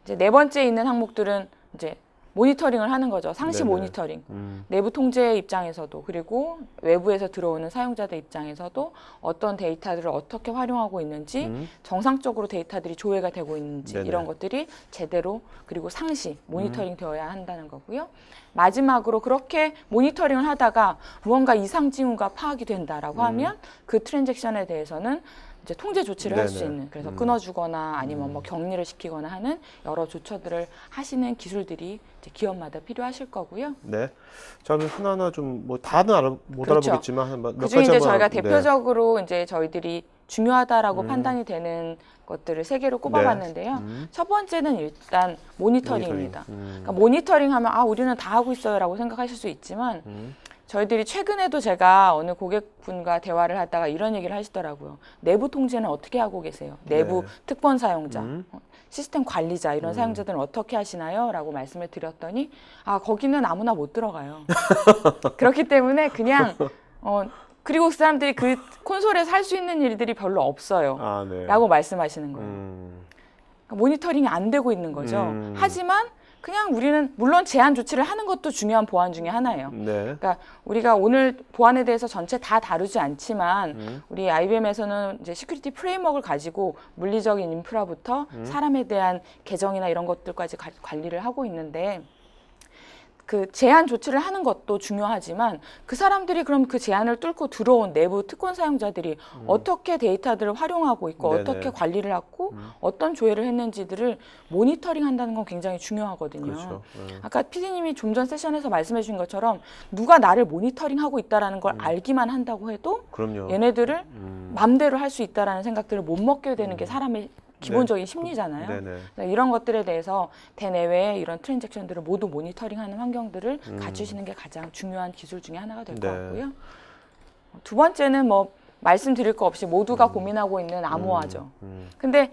이제 네 번째 있는 항목들은 이제 모니터링을 하는 거죠. 상시 네네. 모니터링. 내부 통제 입장에서도 그리고 외부에서 들어오는 사용자들 입장에서도 어떤 데이터들을 어떻게 활용하고 있는지 정상적으로 데이터들이 조회가 되고 있는지 네네. 이런 것들이 제대로 그리고 상시 모니터링 되어야 한다는 거고요. 마지막으로 그렇게 모니터링을 하다가 무언가 이상 징후가 파악이 된다라고 하면 그 트랜잭션에 대해서는 이제 통제 조치를 할 수 네네. 있는 그래서 끊어주거나 아니면 뭐 격리를 시키거나 하는 여러 조처들을 하시는 기술들이 이제 기업마다 필요하실 거고요. 네. 자, 그럼 하나하나 좀 뭐 다는 못 그렇죠. 알아보겠지만 몇 그중에 가지 이제 한번 저희가 네. 대표적으로 이제 저희들이 중요하다라고 판단이 되는 것들을 세 개로 꼽아봤는데요. 첫 번째는 일단 모니터링입니다. 그러니까 모니터링하면 우리는 다 하고 있어요라고 생각하실 수 있지만 저희들이 최근에도 제가 어느 고객분과 대화를 하다가 이런 얘기를 하시더라고요. 내부 통제는 어떻게 하고 계세요? 내부 네. 특권 사용자, 시스템 관리자 이런 사용자들은 어떻게 하시나요? 라고 말씀을 드렸더니 거기는 아무나 못 들어가요. 그렇기 때문에 그냥 그리고 그 사람들이 그 콘솔에서 할 수 있는 일들이 별로 없어요. 네. 라고 말씀하시는 거예요. 그러니까 모니터링이 안 되고 있는 거죠. 하지만 그냥 우리는 물론 제한 조치를 하는 것도 중요한 보안 중에 하나예요. 네. 그러니까 우리가 오늘 보안에 대해서 전체 다 다루지 않지만 우리 IBM에서는 이제 시큐리티 프레임워크를 가지고 물리적인 인프라부터 사람에 대한 계정이나 이런 것들까지 관리를 하고 있는데 그 제한 조치를 하는 것도 중요하지만 그 사람들이 그럼 그 제한을 뚫고 들어온 내부 특권 사용자들이 어떻게 데이터들을 활용하고 있고 네네. 어떻게 관리를 하고 어떤 조회를 했는지들을 모니터링 한다는 건 굉장히 중요하거든요. 그렇죠. 아까 PD님이 좀 전 세션에서 말씀해 주신 것처럼 누가 나를 모니터링하고 있다는 걸 알기만 한다고 해도 그럼요. 얘네들을 맘대로 할 수 있다는 생각들을 못 먹게 되는 게 사람의 기본적인 심리잖아요. 네네. 그래서 이런 것들에 대해서 대내외의 이런 트랜잭션들을 모두 모니터링하는 환경들을 갖추시는 게 가장 중요한 기술 중에 하나가 될 것 네. 같고요. 두 번째는 뭐 말씀드릴 거 없이 모두가 고민하고 있는 암호화죠. 근데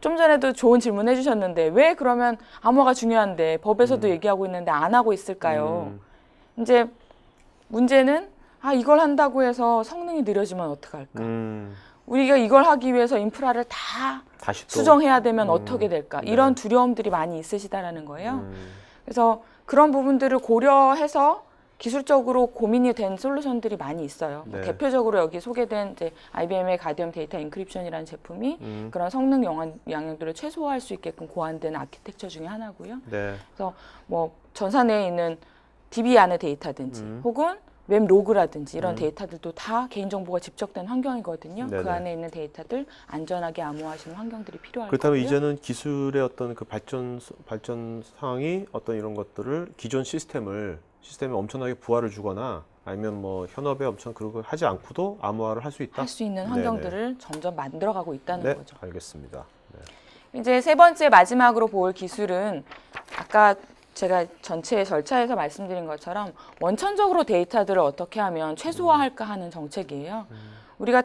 좀 전에도 좋은 질문 해주셨는데 왜 그러면 암호화가 중요한데 법에서도 얘기하고 있는데 안 하고 있을까요? 이제 문제는 이걸 한다고 해서 성능이 느려지면 어떡할까? 우리가 이걸 하기 위해서 인프라를 다 다시 또 수정해야 되면 어떻게 될까? 이런 두려움들이 많이 있으시다라는 거예요. 그래서 그런 부분들을 고려해서 기술적으로 고민이 된 솔루션들이 많이 있어요. 네. 대표적으로 여기 소개된 이제 IBM의 가디언 데이터 인크립션이라는 제품이 그런 성능 영향들을 최소화할 수 있게끔 고안된 아키텍처 중에 하나고요. 네. 그래서 뭐 전사 내에 있는 DB 안의 데이터든지 혹은 웹 로그라든지 이런 음. 데이터들도 다 개인정보가 집적된 환경이거든요. 네네. 그 안에 있는 데이터들 안전하게 암호화하시는 환경들이 필요할 그렇다면 거고요. 이제는 기술의 어떤 그 발전 상황이 어떤 이런 것들을 기존 시스템에 엄청나게 부하를 주거나 아니면 뭐 현업에 엄청 그런 걸 하지 않고도 암호화를 할 수 있다. 할 수 있는 네네. 환경들을 점점 만들어가고 있다는 네, 거죠. 알겠습니다. 네. 이제 세 번째 마지막으로 볼 기술은 아까 제가 전체 절차에서 말씀드린 것처럼 원천적으로 데이터들을 어떻게 하면 최소화할까 하는 정책이에요. 우리가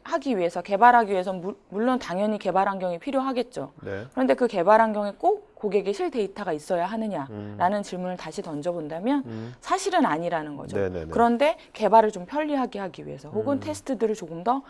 하기 위해서 개발하기 위해서 물론 당연히 개발 환경이 필요하겠죠. 네. 그런데 그 개발 환경에 꼭 고객의 실 데이터가 있어야 하느냐라는 질문을 다시 던져본다면 사실은 아니라는 거죠. 네네네. 그런데 개발을 좀 편리하게 하기 위해서 혹은 테스트들을 조금 더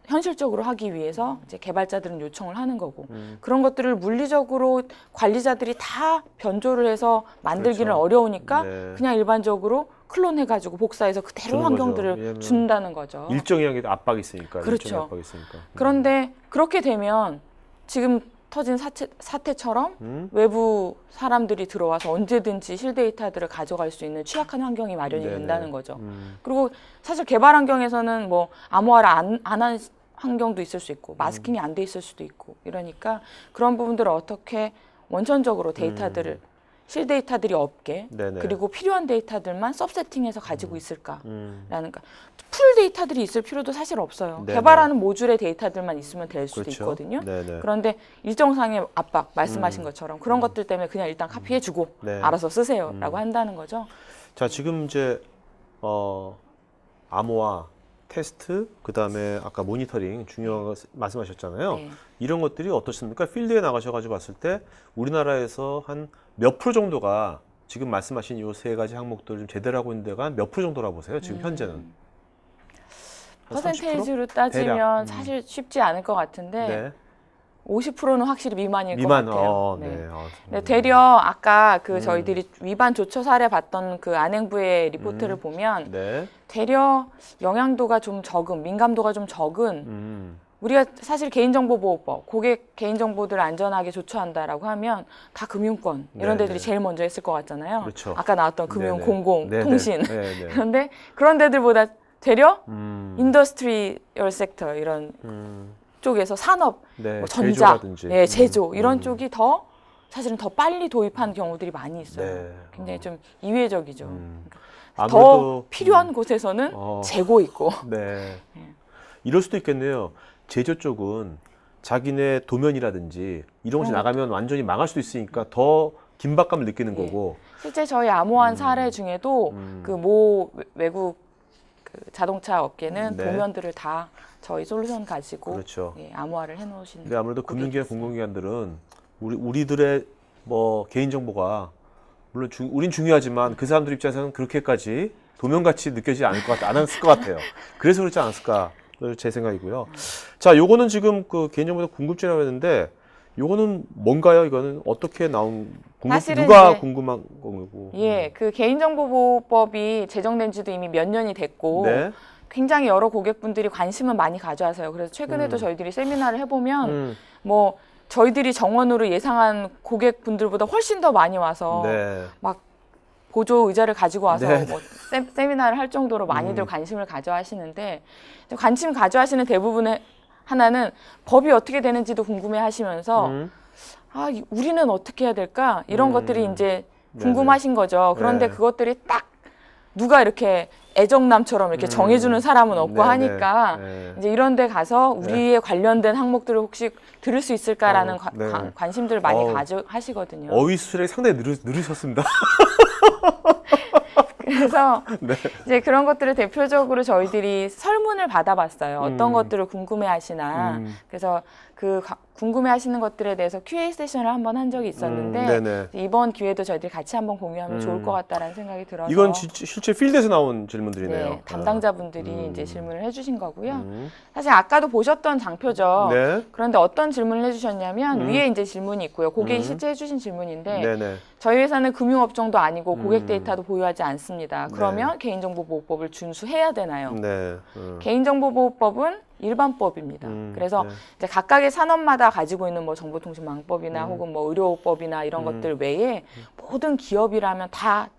현실적으로 하기 위해서 이제 개발자들은 요청을 하는 거고 그런 것들을 물리적으로 관리자들이 다 변조를 해서 만들기는 그렇죠. 어려우니까 네. 그냥 일반적으로 클론해가지고 복사해서 그대로 주는 환경들을 거죠. 왜냐면 준다는 거죠. 일정량의 압박이 있으니까. 그렇죠. 일정의 압박이 있으니까. 그런데 그렇게 되면 지금 터진 사태처럼 외부 사람들이 들어와서 언제든지 실데이터들을 가져갈 수 있는 취약한 환경이 마련이 네네. 된다는 거죠. 그리고 사실 개발 환경에서는 뭐 암호화를 안 한 환경도 있을 수 있고 마스킹이 안 돼 있을 수도 있고 이러니까 그런 부분들을 어떻게 원천적으로 데이터들을 실데이터들이 없게 네네. 그리고 필요한 데이터들만 서브세팅해서 가지고 있을까라는 음. 풀 데이터들이 있을 필요도 사실 없어요. 네네. 개발하는 모듈의 데이터들만 있으면 될 수도 그렇죠. 있거든요. 네네. 그런데 일정상의 압박 말씀하신 것처럼 그런 것들 때문에 그냥 일단 카피해주고 네. 알아서 쓰세요라고 한다는 거죠. 자, 지금 이제 암호화, 테스트, 그다음에 아까 모니터링 중요한 거 말씀하셨잖아요. 네. 이런 것들이 어떻습니까? 필드에 나가셔가지고 봤을 때 우리나라에서 한 몇 프로 정도가 지금 말씀하신 이 세 가지 항목들을 좀 제대로 하고 있는 데가 한 몇 프로 정도라고 보세요? 지금 현재는? 한 30%? 퍼센테이지로 따지면 대략. 사실 쉽지 않을 것 같은데 네. 50%는 확실히 미만일 미만. 것 같아요. 네. 네. 네, 되려 아까 그 저희들이 위반 조처 사례 봤던 그 안행부의 리포트를 보면 네. 되려 영향도가 좀 적은, 민감도가 좀 적은 우리가 사실 개인정보보호법, 고객 개인정보들 안전하게 조처한다라고 하면 다 금융권 이런 네네. 데들이 제일 먼저 했을 것 같잖아요. 그렇죠. 아까 나왔던 금융, 네네. 공공, 네네. 통신. 네네. 그런데 그런 데들보다 되려 음. 인더스트리얼 섹터 이런 쪽에서 산업, 네. 뭐 전자, 제조라든지. 예, 제조 이런 쪽이 더 사실은 더 빨리 도입한 경우들이 많이 있어요. 네. 굉장히 좀 이례적이죠. 더 아무래도 필요한 곳에서는 재고 있고. 네. 예. 이럴 수도 있겠네요. 제조 쪽은 자기네 도면이라든지 이런 것이 나가면 완전히 망할 수도 있으니까 더 긴박감을 느끼는 예. 거고. 실제 저희 암호화한 사례 중에도 그 모 외국 그 자동차 업계는 네. 도면들을 다 저희 솔루션 가지고 그렇죠. 예, 암호화를 해놓으신. 근데 아무래도 금융기관, 고객이 있어요. 공공기관들은 우리들의 뭐 개인정보가 물론 우린 중요하지만 그 사람들 입장에서는 그렇게까지 도면같이 느껴지지 않을 것 같아, 안 했을 것 같아요. 그래서 그렇지 않았을까 제 생각이고요. 자, 요거는 지금 그 개인정보 궁금증이라고 했는데 요거는 뭔가요? 이거는 어떻게 나온 사실은 누가 이제 궁금한 거고? 예, 그 개인정보보호법이 제정된 지도 이미 몇 년이 됐고 네. 굉장히 여러 고객분들이 관심은 많이 가져와서요. 그래서 최근에도 저희들이 세미나를 해보면 뭐 저희들이 정원으로 예상한 고객분들보다 훨씬 더 많이 와서 네. 막 보조 의자를 가지고 와서 네. 뭐 세미나를 할 정도로 많이들 관심을 가져하시는데 관심 가져하시는 대부분의 하나는 법이 어떻게 되는지도 궁금해 하시면서 아, 우리는 어떻게 해야 될까? 이런 것들이 이제 궁금하신 거죠. 그런데 네. 그것들이 딱 누가 이렇게 애정남처럼 이렇게 정해주는 사람은 없고 네네. 하니까 네. 이제 이런 데 가서 우리에 관련된 항목들을 혹시 들을 수 있을까라는 네. 관심들을 많이 어우. 하시거든요. 어휘 수준이 상당히 느리셨습니다. 그래서 네. 이제 그런 것들을 대표적으로 저희들이 설문을 받아봤어요. 어떤 것들을 궁금해하시나. 그래서 그 궁금해하시는 것들에 대해서 QA 세션을 한번 한 적이 있었는데 네네. 이번 기회도 저희들이 같이 한번 공유하면 좋을 것 같다라는 생각이 들어서 이건 실제 필드에서 나온 질문들이네요. 네, 담당자분들이 이제 질문을 해주신 거고요. 사실 아까도 보셨던 장표죠. 네. 그런데 어떤 질문을 해주셨냐면 위에 이제 질문이 있고요. 고객이 실제 해주신 질문인데 네네. 저희 회사는 금융업종도 아니고 고객 데이터도 보유하지 않습니다. 그러면 개인정보보호법을 준수해야 되나요? 네. 개인정보보호법은 일반법입니다. 그래서 네. 이제 각각의 산업마다 가지고 있는 뭐 정보통신망법이나 혹은 뭐 의료법이나 이런 것들 외에 모든 기업이라면 다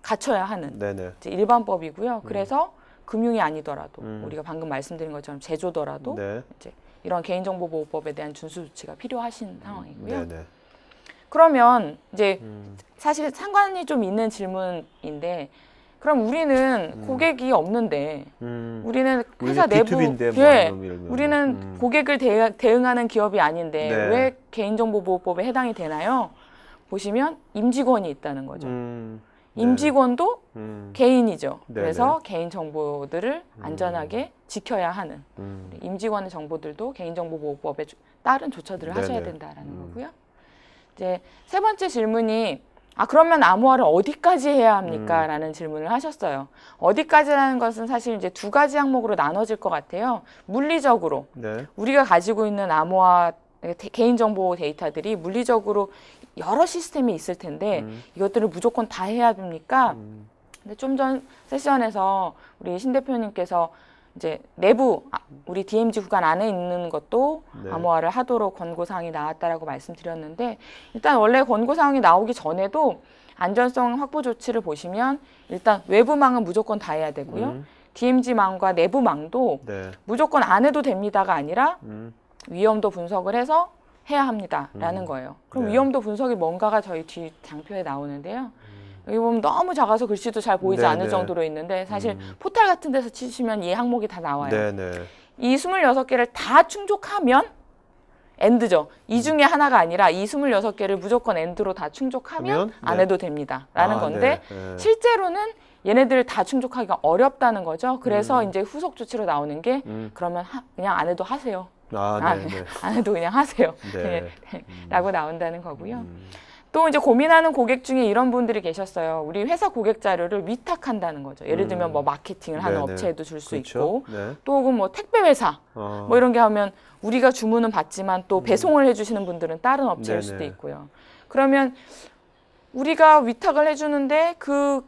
갖춰야 하는 네네. 이제 일반법이고요. 그래서 금융이 아니더라도 음. 우리가 방금 말씀드린 것처럼 제조더라도 네. 이제 이런 개인정보보호법에 대한 준수 조치가 필요하신 상황이고요. 네네. 그러면 이제 사실 상관이 좀 있는 질문인데 그럼 우리는 고객이 없는데 우리는 회사 우리는 내부 B2B인데 뭐 예, 이런 거. 우리는 고객을 대응하는 기업이 아닌데 네. 왜 개인정보보호법에 해당이 되나요? 보시면 임직원이 있다는 거죠. 네. 임직원도 개인이죠. 네네. 그래서 개인 정보들을 안전하게 지켜야 하는 음. 임직원의 정보들도 개인정보보호법에 따른 조처들을 하셔야 네네. 된다라는 거고요. 이제 세 번째 질문이 그러면 암호화를 어디까지 해야 합니까? 라는 질문을 하셨어요. 어디까지라는 것은 사실 이제 두 가지 항목으로 나눠질 것 같아요. 물리적으로 네. 우리가 가지고 있는 암호화 개인정보 데이터들이 물리적으로 여러 시스템이 있을 텐데 이것들을 무조건 다 해야 됩니까? 근데 좀 전 세션에서 우리 신 대표님께서 이제 내부 우리 DMZ 구간 안에 있는 것도 네. 암호화를 하도록 권고사항이 나왔다라고 말씀드렸는데 일단 원래 권고사항이 나오기 전에도 안전성 확보 조치를 보시면 일단 외부망은 무조건 다 해야 되고요. DMZ망과 내부망도 네. 무조건 안 해도 됩니다가 아니라 음. 위험도 분석을 해서 해야 합니다라는 거예요. 그럼 네. 위험도 분석이 뭔가가 저희 뒤 장표에 나오는데요. 여기 보면 너무 작아서 글씨도 잘 보이지 네, 않을 네. 정도로 있는데 사실 포탈 같은 데서 치시면 이 항목이 다 나와요. 네네. 이 26개를 다 충족하면 엔드죠. 이 중에 하나가 아니라 이 26개를 무조건 엔드로 다 충족하면 그러면? 안 네. 해도 됩니다라는 건데 네. 네. 실제로는 얘네들을 다 충족하기가 어렵다는 거죠. 그래서 이제 후속 조치로 나오는 게 그러면 그냥 안 해도 하세요. 네네. 안 해도 그냥 하세요. 네. 라고 나온다는 거고요. 또 이제 고민하는 고객 중에 이런 분들이 계셨어요. 우리 회사 고객 자료를 위탁한다는 거죠. 예를 들면 뭐 마케팅을 하는 네네. 업체에도 줄 수 그렇죠. 있고 네. 또 혹은 뭐 택배 회사 뭐 이런 게 하면 우리가 주문은 받지만 또 배송을 해주시는 분들은 다른 업체일 네네. 수도 있고요. 그러면 우리가 위탁을 해주는데 그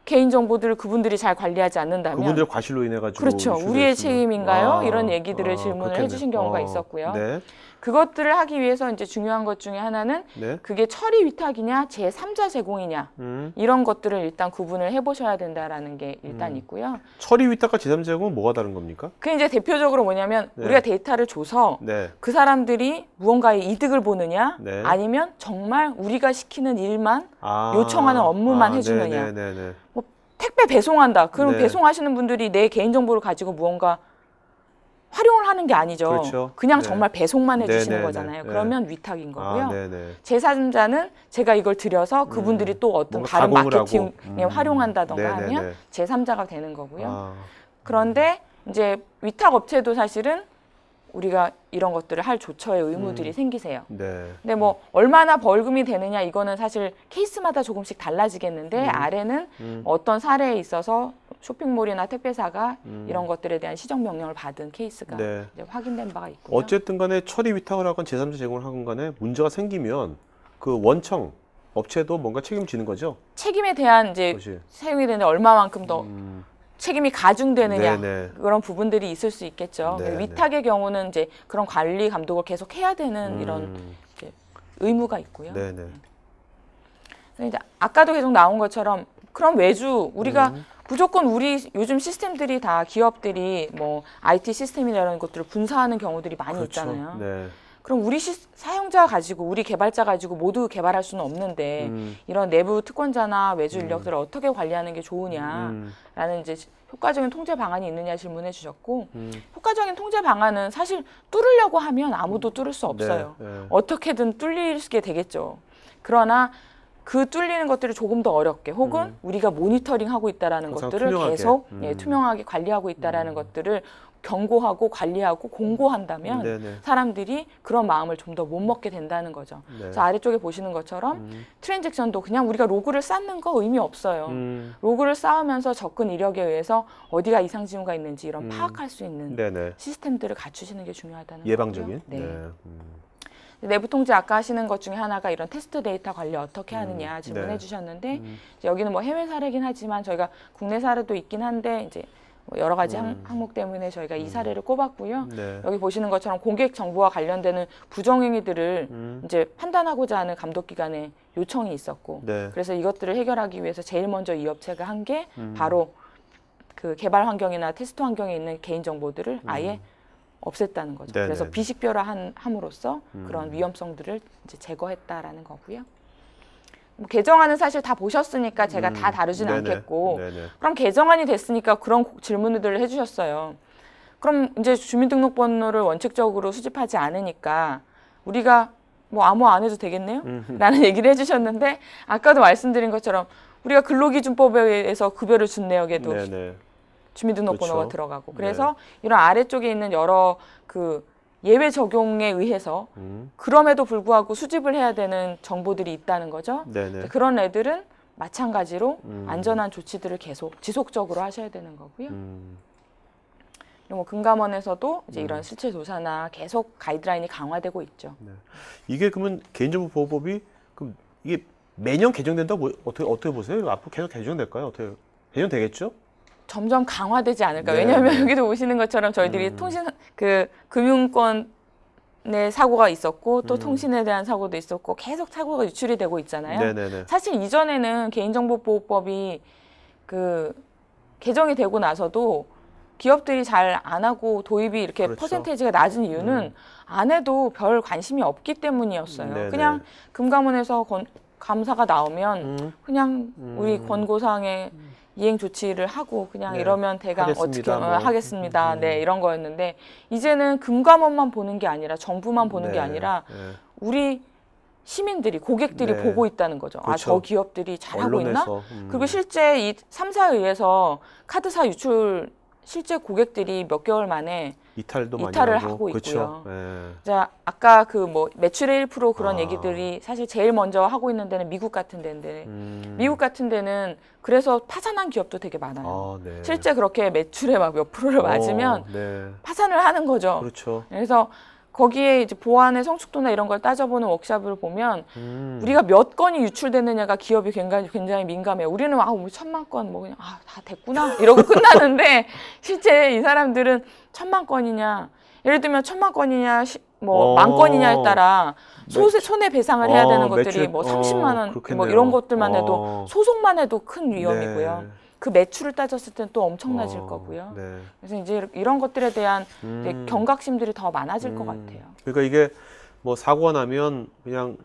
개인 정보들을 그분들이 잘 관리하지 않는다면 그분들 과실로 인해 가지고 그렇죠. 우리의 책임인가요? 이런 얘기들을 질문을 그렇겠네요. 해주신 경우가 있었고요. 네. 그것들을 하기 위해서 이제 중요한 것 중에 하나는 네. 그게 처리 위탁이냐 제3자 제공이냐 이런 것들을 일단 구분을 해보셔야 된다라는 게 일단 있고요. 처리 위탁과 제3제공은 뭐가 다른 겁니까? 그게 이제 대표적으로 뭐냐면 네. 우리가 데이터를 줘서 네. 그 사람들이 무언가의 이득을 보느냐 네. 아니면 정말 우리가 시키는 일만 요청하는 업무만 해주느냐. 네네네. 뭐 택배 배송한다. 그럼 네. 배송하시는 분들이 내 개인정보를 가지고 무언가 활용을 하는 게 아니죠. 그렇죠. 그냥 네. 정말 배송만 해주시는 네네네. 거잖아요. 네. 그러면 위탁인 거고요. 네네. 제3자는 제가 이걸 드려서 그분들이 또 어떤 뭔가 다른 가공을 마케팅에 하고. 활용한다던가 네네네. 하면 제3자가 되는 거고요. 아, 그런데 이제 위탁 업체도 사실은 우리가 이런 것들을 할 조처의 의무들이 생기세요. 네. 근데 뭐 얼마나 벌금이 되느냐 이거는 사실 케이스마다 조금씩 달라지겠는데 아래는 어떤 사례에 있어서 쇼핑몰이나 택배사가 이런 것들에 대한 시정 명령을 받은 케이스가 네. 이제 확인된 바가 있고요. 어쨌든 간에 처리 위탁을 하건 제3자 제공을 하건 간에 문제가 생기면 그 원청 업체도 뭔가 책임지는 거죠? 책임에 대한 이제 그것이. 사용이 되는데 얼마만큼 더 책임이 가중되느냐 네네. 그런 부분들이 있을 수 있겠죠. 네네. 위탁의 경우는 이제 그런 관리 감독을 계속 해야 되는 이런 이제 의무가 있고요. 네네. 그래서 이제 아까도 계속 나온 것처럼 그럼 외주 우리가 무조건 우리 요즘 시스템들이 다 기업들이 뭐 IT 시스템이나 이런 것들을 분사하는 경우들이 많이 그렇죠. 있잖아요. 네. 그럼 우리 사용자 가지고 우리 개발자 가지고 모두 개발할 수는 없는데 이런 내부 특권자나 외주 인력들을 어떻게 관리하는 게 좋으냐라는 이제 효과적인 통제 방안이 있느냐 질문해 주셨고 효과적인 통제 방안은 사실 뚫으려고 하면 아무도 뚫을 수 없어요. 네. 어떻게든 뚫리게 되겠죠. 그러나 그 뚫리는 것들을 조금 더 어렵게 혹은 우리가 모니터링하고 있다라는 항상 것들을 투명하게. 계속 투명하게 관리하고 있다라는 것들을 경고하고 관리하고 공고한다면 네네. 사람들이 그런 마음을 좀 더 못 먹게 된다는 거죠. 네. 그래서 아래쪽에 보시는 것처럼 트랜잭션도 그냥 우리가 로그를 쌓는 거 의미 없어요. 로그를 쌓으면서 접근 이력에 의해서 어디가 이상 징후가 있는지 이런 파악할 수 있는 네네. 시스템들을 갖추시는 게 중요하다는 예방적인. 거고요. 네. 네. 내부 통제 아까 하시는 것 중에 하나가 이런 테스트 데이터 관리 어떻게 하느냐 질문해 네. 주셨는데 이제 여기는 뭐 해외 사례긴 하지만 저희가 국내 사례도 있긴 한데 이제 뭐 여러 가지 항목 때문에 저희가 이 사례를 꼽았고요. 네. 여기 보시는 것처럼 공개 정보와 관련되는 부정행위들을 이제 판단하고자 하는 감독기관의 요청이 있었고, 네. 그래서 이것들을 해결하기 위해서 제일 먼저 이 업체가 한 게 바로 그 개발 환경이나 테스트 환경에 있는 개인 정보들을 아예 없앴다는 거죠. 네네네. 그래서 비식별화함으로써 그런 위험성들을 이제 제거했다라는 거고요. 뭐 개정안은 사실 다 보셨으니까 제가 다 다루진 네네. 않겠고, 네네. 그럼 개정안이 됐으니까 그런 질문들을 해주셨어요. 그럼 이제 주민등록번호를 원칙적으로 수집하지 않으니까 우리가 뭐 암호 안 해도 되겠네요? 라는 얘기를 해주셨는데, 아까도 말씀드린 것처럼 우리가 근로기준법에 의해서 급여를 준 내역에도 네네. 주민등록번호가 그렇죠. 들어가고, 그래서 이런 아래쪽에 있는 여러 그 예외 적용에 의해서 그럼에도 불구하고 수집을 해야 되는 정보들이 있다는 거죠. 네네. 그런 애들은 마찬가지로 안전한 조치들을 계속 지속적으로 하셔야 되는 거고요. 그리고 뭐 금감원에서도 이제 이런 실체 조사나 계속 가이드라인이 강화되고 있죠. 이게 그러면 개인정보보호법이 그럼 이게 매년 개정된다고 어떻게 보세요? 앞으로 계속 개정될까요? 어떻게 개정되겠죠? 점점 강화되지 않을까. 네, 왜냐하면 네. 여기도 보시는 것처럼 저희들이 금융권의 사고가 있었고 또 통신에 대한 사고도 있었고 계속 사고가 유출이 되고 있잖아요. 네네네. 사실 이전에는 개인정보보호법이 그 개정이 되고 나서도 기업들이 잘 안 하고 도입이 이렇게 그렇죠. 퍼센테이지가 낮은 이유는 안 해도 별 관심이 없기 때문이었어요. 네네. 그냥 금감원에서 감사가 나오면 그냥 우리 권고사항에 이행 조치를 하고 그냥 네. 이러면 대강 하겠습니다, 어떻게 뭐. 하겠습니다. 네, 이런 거였는데 이제는 금감원만 보는 게 아니라 정부만 보는 게 네. 아니라 네. 우리 시민들이 고객들이 네. 보고 있다는 거죠. 아, 그렇죠. 저 기업들이 잘하고 있나? 언론에서, 그리고 실제 이 3사에 의해서 카드사 유출 실제 고객들이 몇 개월 만에 이탈도 많이 이탈을 하고. 하고 그렇죠. 있고요. 네. 자, 아까 그 뭐 매출의 1% 그런 아. 얘기들이 사실 제일 먼저 하고 있는 데는 미국 같은 데인데 미국 같은 데는 그래서 파산한 기업도 되게 많아요. 아, 네. 실제 그렇게 매출에 막 몇 프로를 맞으면 네. 파산을 하는 거죠. 그렇죠. 그래서 거기에 이제 보안의 성숙도나 이런 걸 따져보는 워크숍을 보면 우리가 몇 건이 유출됐느냐가 기업이 굉장히 민감해요. 우리는 뭐 1,000만 건 뭐 그냥 다 됐구나 이러고 끝나는데 실제 이 사람들은 1,000만 건이냐, 예를 들면 1,000만 건이냐 뭐 10,000건이냐에 따라 손해배상을 해야 되는 것들이 매출, 뭐 30만 원 그렇겠네요. 뭐 이런 것들만 해도 소송만 해도 큰 위험이고요. 네. 그 매출을 따졌을 때는 또 엄청나질 거고요. 네. 그래서 이제 이런 것들에 대한 이제 경각심들이 더 많아질 것 같아요. 그러니까 이게 뭐 사고가 나면 그냥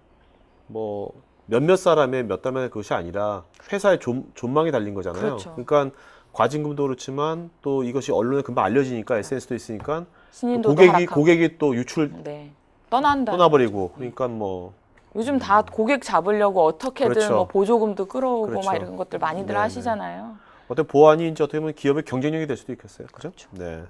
뭐 몇몇 사람의 몇 달 만에 그것이 아니라 회사의 존망이 달린 거잖아요. 그렇죠. 그러니까 과징금도 그렇지만 또 이것이 언론에 금방 알려지니까 SNS도 있으니까 신인도도 하락하고. 고객이 또 유출 네. 떠난다. 떠나버리고 그러니까 뭐 요즘 다 고객 잡으려고 어떻게든 그렇죠. 뭐 보조금도 끌어오고 그렇죠. 막 이런 것들 많이들 네네. 하시잖아요. 어떤 보안이 이제 어떻게 보면 기업의 경쟁력이 될 수도 있겠어요. 그죠? 네.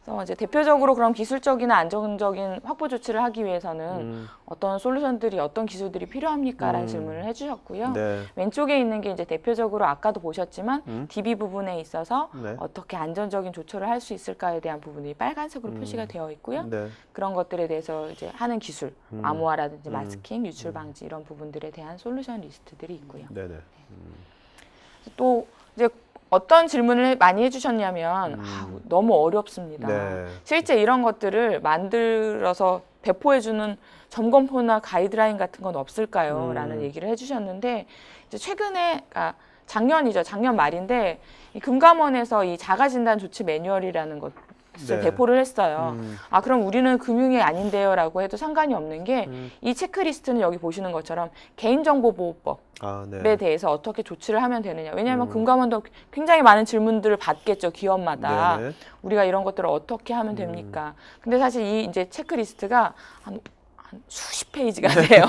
그래서 이제 대표적으로 그런 기술적이나 안정적인 확보 조치를 하기 위해서는 어떤 솔루션들이 어떤 기술들이 필요합니까라는 질문을 해주셨고요. 네. 왼쪽에 있는 게 이제 대표적으로 아까도 보셨지만 DB 부분에 있어서 네. 어떻게 안전적인 조처를 할 수 있을까에 대한 부분이 빨간색으로 표시가 되어 있고요. 네. 그런 것들에 대해서 이제 하는 기술, 암호화라든지 마스킹, 유출 방지 이런 부분들에 대한 솔루션 리스트들이 있고요. 네네. 또 이제 어떤 질문을 많이 해주셨냐면 너무 어렵습니다. 네. 실제 이런 것들을 만들어서 배포해주는 점검표나 가이드라인 같은 건 없을까요? 라는 얘기를 해주셨는데 이제 최근에 작년이죠. 작년 말인데 이 금감원에서 이 자가진단 조치 매뉴얼이라는 것을 네. 배포를 했어요. 아, 그럼 우리는 금융이 아닌데요 라고 해도 상관이 없는 게 이 체크리스트는 여기 보시는 것처럼 개인정보보호법에 아, 네. 대해서 어떻게 조치를 하면 되느냐. 왜냐하면 금감원도 굉장히 많은 질문들을 받겠죠. 기업마다. 네네. 우리가 이런 것들을 어떻게 하면 됩니까? 근데 사실 이 이제 체크리스트가 한 수십 페이지가 돼요.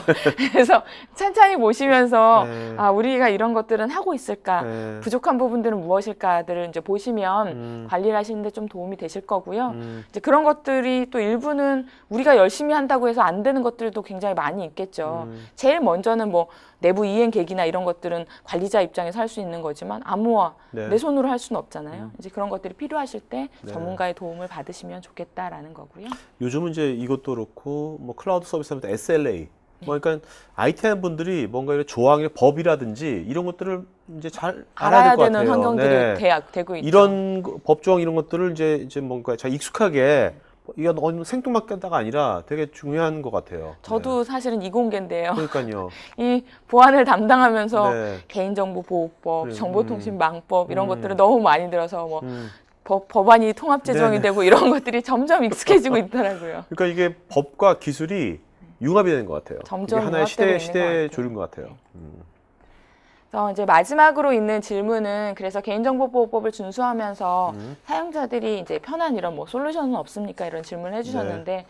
그래서 찬찬히 보시면서 네. 아, 우리가 이런 것들은 하고 있을까? 네. 부족한 부분들은 무엇일까들을 이제 보시면 관리를 하시는데 좀 도움이 되실 거고요. 이제 그런 것들이 또 일부는 우리가 열심히 한다고 해서 안 되는 것들도 굉장히 많이 있겠죠. 제일 먼저는 뭐 내부 이행 계기나 이런 것들은 관리자 입장에서 할 수 있는 거지만 암호화 네. 내 손으로 할 수는 없잖아요. 이제 그런 것들이 필요하실 때 네. 전문가의 도움을 받으시면 좋겠다라는 거고요. 요즘은 이제 이것도 그렇고 뭐 클라우드 서비스 하면 SLA 뭐 그러니까 IT 하는 분들이 뭔가 이런 조항의 법이라든지 이런 것들을 이제 잘 알아야 알아야 될 것 되는 같아요. 환경들이 네. 되고 있죠. 이런 법 조항 이런 것들을 이제 뭔가 잘 익숙하게 이게 너무 생뚱맞게다가 아니라 되게 중요한 것 같아요. 저도 사실은 이공계인데요. 네. 그러니까요. 이 보안을 담당하면서 네. 개인정보보호법, 그래, 정보통신망법 이런 것들을 너무 많이 들어서 뭐 음. 법안이 통합 제정이 네네. 되고 이런 것들이 점점 익숙해지고 있더라고요. 그러니까 이게 법과 기술이 융합이 되는 것 같아요. 점점 이게 하나의 융합되고 있는 것 시대 같아요. 조류인 것 같아요. 그래서 이제 마지막으로 있는 질문은 그래서 개인정보보호법을 준수하면서 사용자들이 이제 편한 이런 뭐 솔루션은 없습니까? 이런 질문을 해주셨는데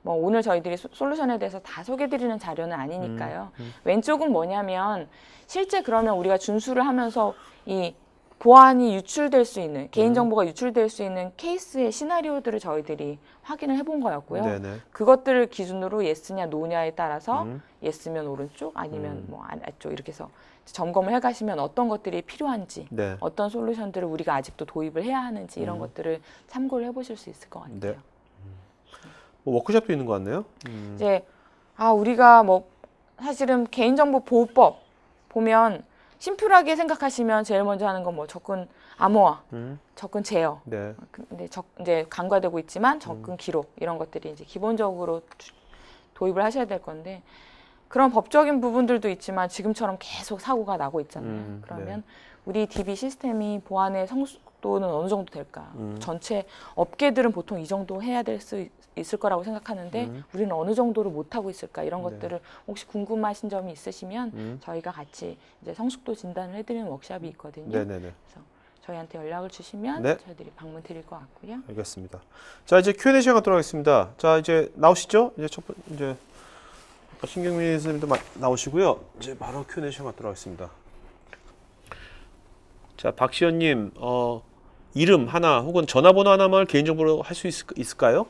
뭐 오늘 저희들이 솔루션에 대해서 다 소개드리는 자료는 아니니까요. 왼쪽은 뭐냐면 실제 그러면 우리가 준수를 하면서 이 보안이 유출될 수 있는 개인정보가 유출될 수 있는 케이스의 시나리오들을 저희들이 확인을 해본 거였고요. 네네. 그것들을 기준으로 예스냐 노냐에 따라서 예스면 오른쪽 아니면 뭐 안쪽 이렇게 해서 점검을 해가시면 어떤 것들이 필요한지 네. 어떤 솔루션들을 우리가 아직도 도입을 해야 하는지 이런 것들을 참고를 해보실 수 있을 것 같아요. 네. 뭐 워크숍도 있는 것 같네요. 이제 우리가 뭐 사실은 개인정보보호법 보면 심플하게 생각하시면 제일 먼저 하는 건 뭐 접근 암호화, 접근 제어. 네. 근데 이제 간과되고 있지만 접근 기록 이런 것들이 이제 기본적으로 도입을 하셔야 될 건데 그런 법적인 부분들도 있지만 지금처럼 계속 사고가 나고 있잖아요. 그러면 우리 DB 시스템이 보안의 성숙도는 어느 정도 될까? 전체 업계들은 보통 이 정도 해야 될 수 있을 거라고 생각하는데 우리는 어느 정도를 못 하고 있을까? 이런 것들을 혹시 궁금하신 점이 있으시면 저희가 같이 이제 성숙도 진단을 해드리는 워크숍이 있거든요. 네네네. 그래서 저희한테 연락을 주시면 네. 저희들이 방문 드릴 것 같고요. 알겠습니다. 자, 이제 Q&A 시간 갖도록 하겠습니다. 자, 이제 나오시죠? 이제 신경민 선생님도 나오시고요. 이제 바로 Q&A 시간 갖도록 하겠습니다. 자, 박시연님, 이름 하나 혹은 전화번호 하나만 개인정보로 할 수 있을까요?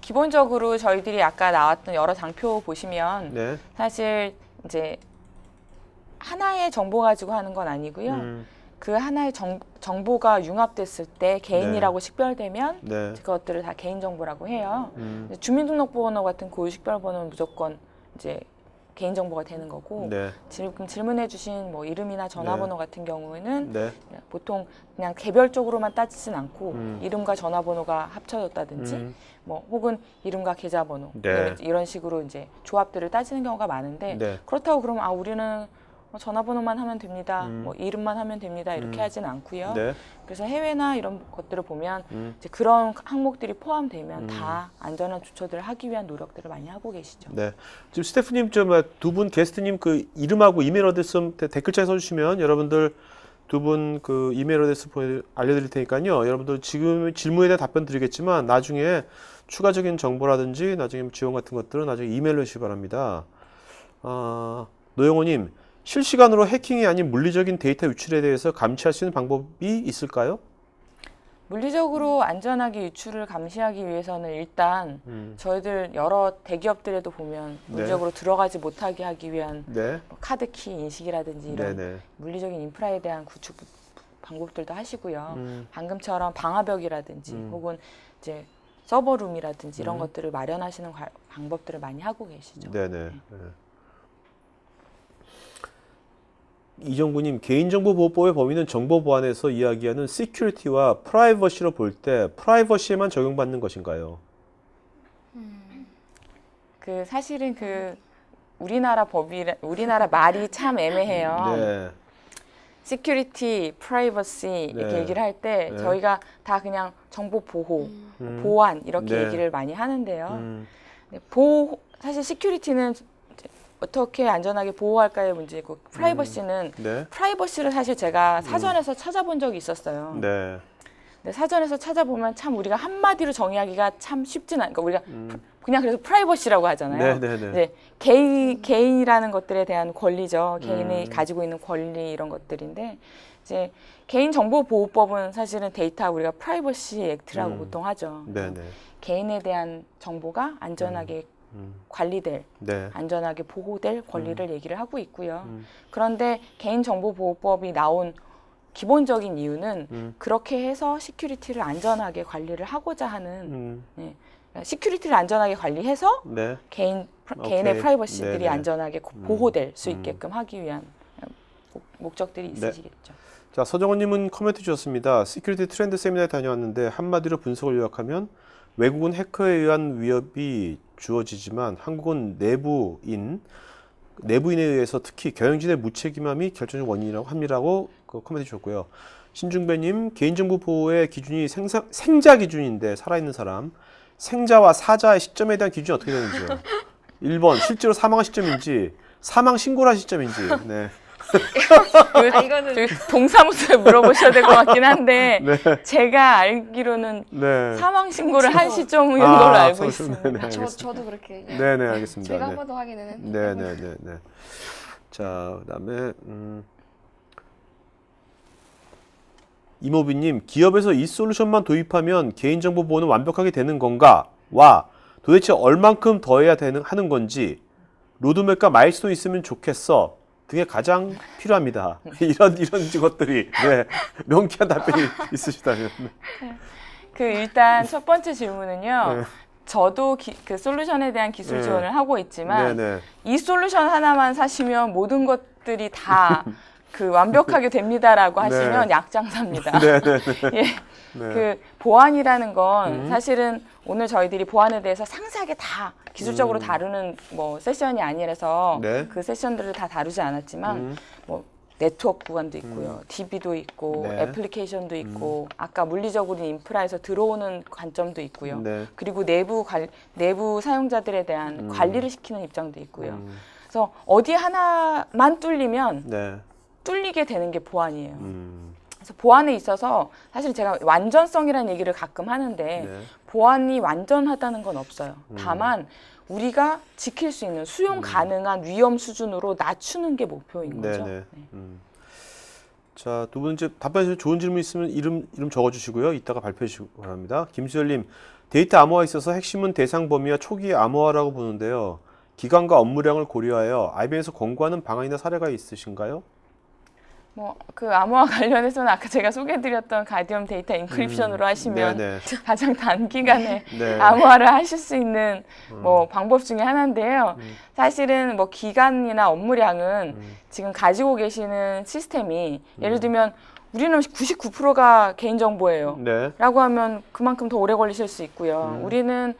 기본적으로 저희들이 아까 나왔던 여러 장표 보시면 네. 사실 이제 하나의 정보 가지고 하는 건 아니고요. 그 하나의 정보가 융합됐을 때 개인이라고 식별되면 네. 그것들을 다 개인정보라고 해요. 주민등록번호 같은 고유 식별번호는 무조건 이제 개인정보가 되는 거고 네. 지금 질문해주신 뭐 이름이나 전화번호 같은 경우에는 네. 보통 그냥 개별적으로만 따지진 않고 이름과 전화번호가 합쳐졌다든지 뭐 혹은 이름과 계좌번호 네. 이런 식으로 이제 조합들을 따지는 경우가 많은데 네. 그렇다고 그러면 우리는 전화번호만 하면 됩니다. 뭐 이름만 하면 됩니다. 이렇게 하지는 않고요. 네. 그래서 해외나 이런 것들을 보면 이제 그런 항목들이 포함되면 다 안전한 조처들을 하기 위한 노력들을 많이 하고 계시죠. 네. 지금 스태프님 두 분 게스트님 그 이름하고 이메일 어드레스 댓글창에 써주시면 여러분들 두 분 그 이메일 어드레스 알려드릴 테니까요. 여러분들 지금 질문에 대한 답변 드리겠지만 나중에 추가적인 정보라든지 나중에 지원 같은 것들은 나중에 이메일로 주시기 바랍니다. 노영호님, 실시간으로 해킹이 아닌 물리적인 데이터 유출에 대해서 감시할 수 있는 방법이 있을까요? 물리적으로 안전하게 유출을 감시하기 위해서는 일단 저희들 여러 대기업들에도 보면 물리적으로 들어가지 못하게 하기 위한 네. 뭐 카드키 인식이라든지 이런 네네. 물리적인 인프라에 대한 구축 방법들도 하시고요. 방금처럼 방화벽이라든지 혹은 이제 서버룸이라든지 이런 것들을 마련하시는 방법들을 많이 하고 계시죠. 네네. 네. 이정구님, 개인정보보호법의 범위는 정보보안에서 이야기하는 시큐리티와 프라이버시로 볼 때 프라이버시에만 적용받는 것인가요? 사실은 우리나라 말이 참 애매해요. 네. 시큐리티, 프라이버시 이렇게 네. 얘기를 할 때 네. 저희가 다 그냥 정보 보호, 보안 이렇게 네. 얘기를 많이 하는데요. 네. 사실 시큐리티는 어떻게 안전하게 보호할까의 문제고 프라이버시는 네. 프라이버시를 사실 제가 사전에서 찾아본 적이 있었어요. 네. 근데 사전에서 찾아보면 참 우리가 한마디로 정의하기가 참 쉽진 않으니까 우리가 그냥 그래서 프라이버시라고 하잖아요. 네네네. 이제 개인이라는 것들에 대한 권리죠. 개인이 가지고 있는 권리 이런 것들인데 이제 개인정보보호법은 사실은 데이터 우리가 프라이버시 액트라고 보통 하죠. 네네. 개인에 대한 정보가 안전하게 관리될, 네. 안전하게 보호될 권리를 얘기를 하고 있고요. 그런데 개인정보보호법이 나온 기본적인 이유는 그렇게 해서 시큐리티를 안전하게 관리를 하고자 하는 네. 시큐리티를 안전하게 관리해서 네. 개인의 오케이. 프라이버시들이 네네. 안전하게 보호될 수 있게끔 하기 위한 목적들이 있으시겠죠. 자, 서정원님은 코멘트 주셨습니다. 시큐리티 트렌드 세미나에 다녀왔는데 한마디로 분석을 요약하면 외국은 해커에 의한 위협이 주어지지만 한국은 내부인에 의해서 특히 경영진의 무책임함이 결정적 원인이라고 합니다라고 코멘트 주셨고요. 신중배님, 개인정보 보호의 기준이 생자 기준인데 살아있는 사람, 생자와 사자의 시점에 대한 기준이 어떻게 되는지요? 1번, 실제로 사망한 시점인지, 사망 신고를 한 시점인지. 네. 이거는 동사무소에 물어보셔야 될 것 같긴 한데 네. 제가 알기로는 네. 사망 신고를 한 그쵸. 시점인 걸로 알고 네, 있습니다. 네, 알겠습니다. 저도 그렇게 네네, 알겠습니다. 제가 네. 한 번 더 확인은 네네네네. 자, 그다음에 이모비님, 기업에서 이 솔루션만 도입하면 개인정보 보호는 완벽하게 되는 건가? 와, 도대체 얼만큼 더 해야 하는 건지, 로드맵과 마일스톤 있으면 좋겠어 등에 가장 필요합니다. 이런 것들이 네, 명쾌한 답변이 있으시다면. 그 일단 첫 번째 질문은요. 네. 저도 그 솔루션에 대한 기술 네. 지원을 하고 있지만 네네. 이 솔루션 하나만 사시면 모든 것들이 다 그 완벽하게 됩니다라고 하시면 네. 약장사입니다. 네네네. 예. 네. 그 보안이라는 건 사실은 오늘 저희들이 보안에 대해서 상세하게 다 기술적으로 다루는 뭐 세션이 아니라서 네. 그 세션들을 다 다루지 않았지만 뭐 네트워크 구간도 있고요, DB도 있고, 네. 애플리케이션도 있고, 아까 물리적으로 인프라에서 들어오는 관점도 있고요. 네. 그리고 내부 사용자들에 대한 관리를 시키는 입장도 있고요. 음. 그래서 어디 하나만 뚫리면 네. 뚫리게 되는 게 보안이에요. 그래서 보안에 있어서 사실 제가 완전성이라는 얘기를 가끔 하는데 네. 보안이 완전하다는 건 없어요. 다만 우리가 지킬 수 있는 수용 가능한 위험 수준으로 낮추는 게 목표인 거죠. 네네. 네. 자, 두 번째 답변에서 좋은 질문 있으면 이름 적어주시고요. 이따가 발표해 주시기 바랍니다. 김수열님, 데이터 암호화에 있어서 핵심은 대상 범위와 초기 암호화라고 보는데요. 기간과 업무량을 고려하여 IBM에서 권고하는 방안이나 사례가 있으신가요? 뭐 그 암호화 관련해서는 아까 제가 소개해드렸던 가디언 데이터 인크립션으로 하시면 네네. 가장 단기간에 네. 암호화를 하실 수 있는 뭐 방법 중에 하나인데요. 사실은 뭐 기간이나 업무량은 지금 가지고 계시는 시스템이 예를 들면 우리는 99%가 개인정보예요. 네. 라고 하면 그만큼 더 오래 걸리실 수 있고요. 우리는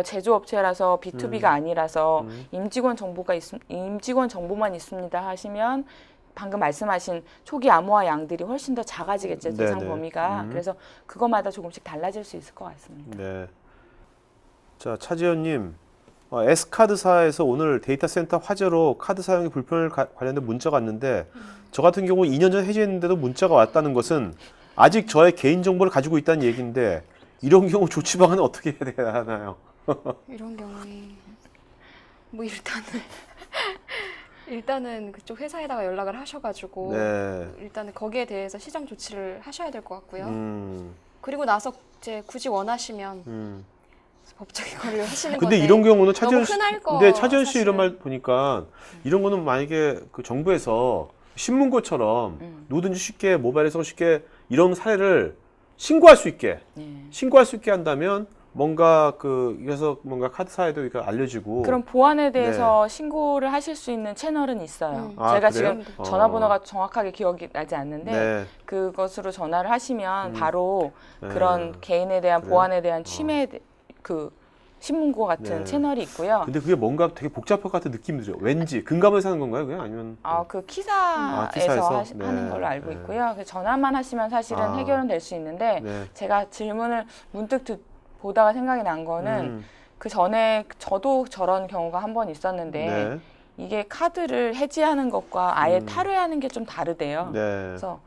제조업체라서 B2B가 아니라서 임직원 정보만 있습니다 하시면 방금 말씀하신 초기 암호화 양들이 훨씬 더 작아지겠죠, 대상 네네. 범위가. 그래서 그거마다 조금씩 달라질 수 있을 것 같습니다. 네. 자, 차지현님, S카드사에서 오늘 데이터 센터 화재로 카드 사용이 불편을 관련된 문자가 왔는데 저 같은 경우 2년 전 해지했는데도 문자가 왔다는 것은 아직 저의 개인 정보를 가지고 있다는 얘기인데 이런 경우 조치 방안은 어떻게 해야 하나요? 이런 경우에 뭐 일단은 그쪽 회사에다가 연락을 하셔가지고 네. 일단은 거기에 대해서 시정 조치를 하셔야 될 것 같고요. 음, 그리고 나서 이제 굳이 원하시면 법적인 거를 하시는 근데 건데 이런 경우는 차지현 씨, 흔할 거 근데 차지현 씨 사실은. 이런 말 보니까 이런 거는 만약에 그 정부에서 신문고처럼 누구든지 쉽게 모바일에서 쉽게 이런 사례를 신고할 수 있게 한다면 뭔가 그래서 뭔가 카드사에도 이거 알려지고 그럼 보안에 대해서 신고를 하실 수 있는 채널은 있어요. 아, 제가 그래요? 지금 전화번호가 정확하게 기억이 나지 않는데 네. 그것으로 전화를 하시면 바로 네. 그런 개인에 대한 그래요? 보안에 대한 침해 그 신문고 같은 네. 채널이 있고요. 근데 그게 뭔가 되게 복잡할 것 같은 느낌이 들어요. 왠지 금감원에서 하는 건가요? 그냥 아니면 그 키사에서, 키사에서? 하는 네. 걸로 알고 네. 있고요. 그래서 전화만 하시면 사실은 해결은 될 수 있는데 네. 제가 질문을 문득 보다가 생각이 난 거는 그 전에 저도 저런 경우가 한 번 있었는데 네. 이게 카드를 해지하는 것과 아예 탈회하는 게 좀 다르대요. 네. 그래서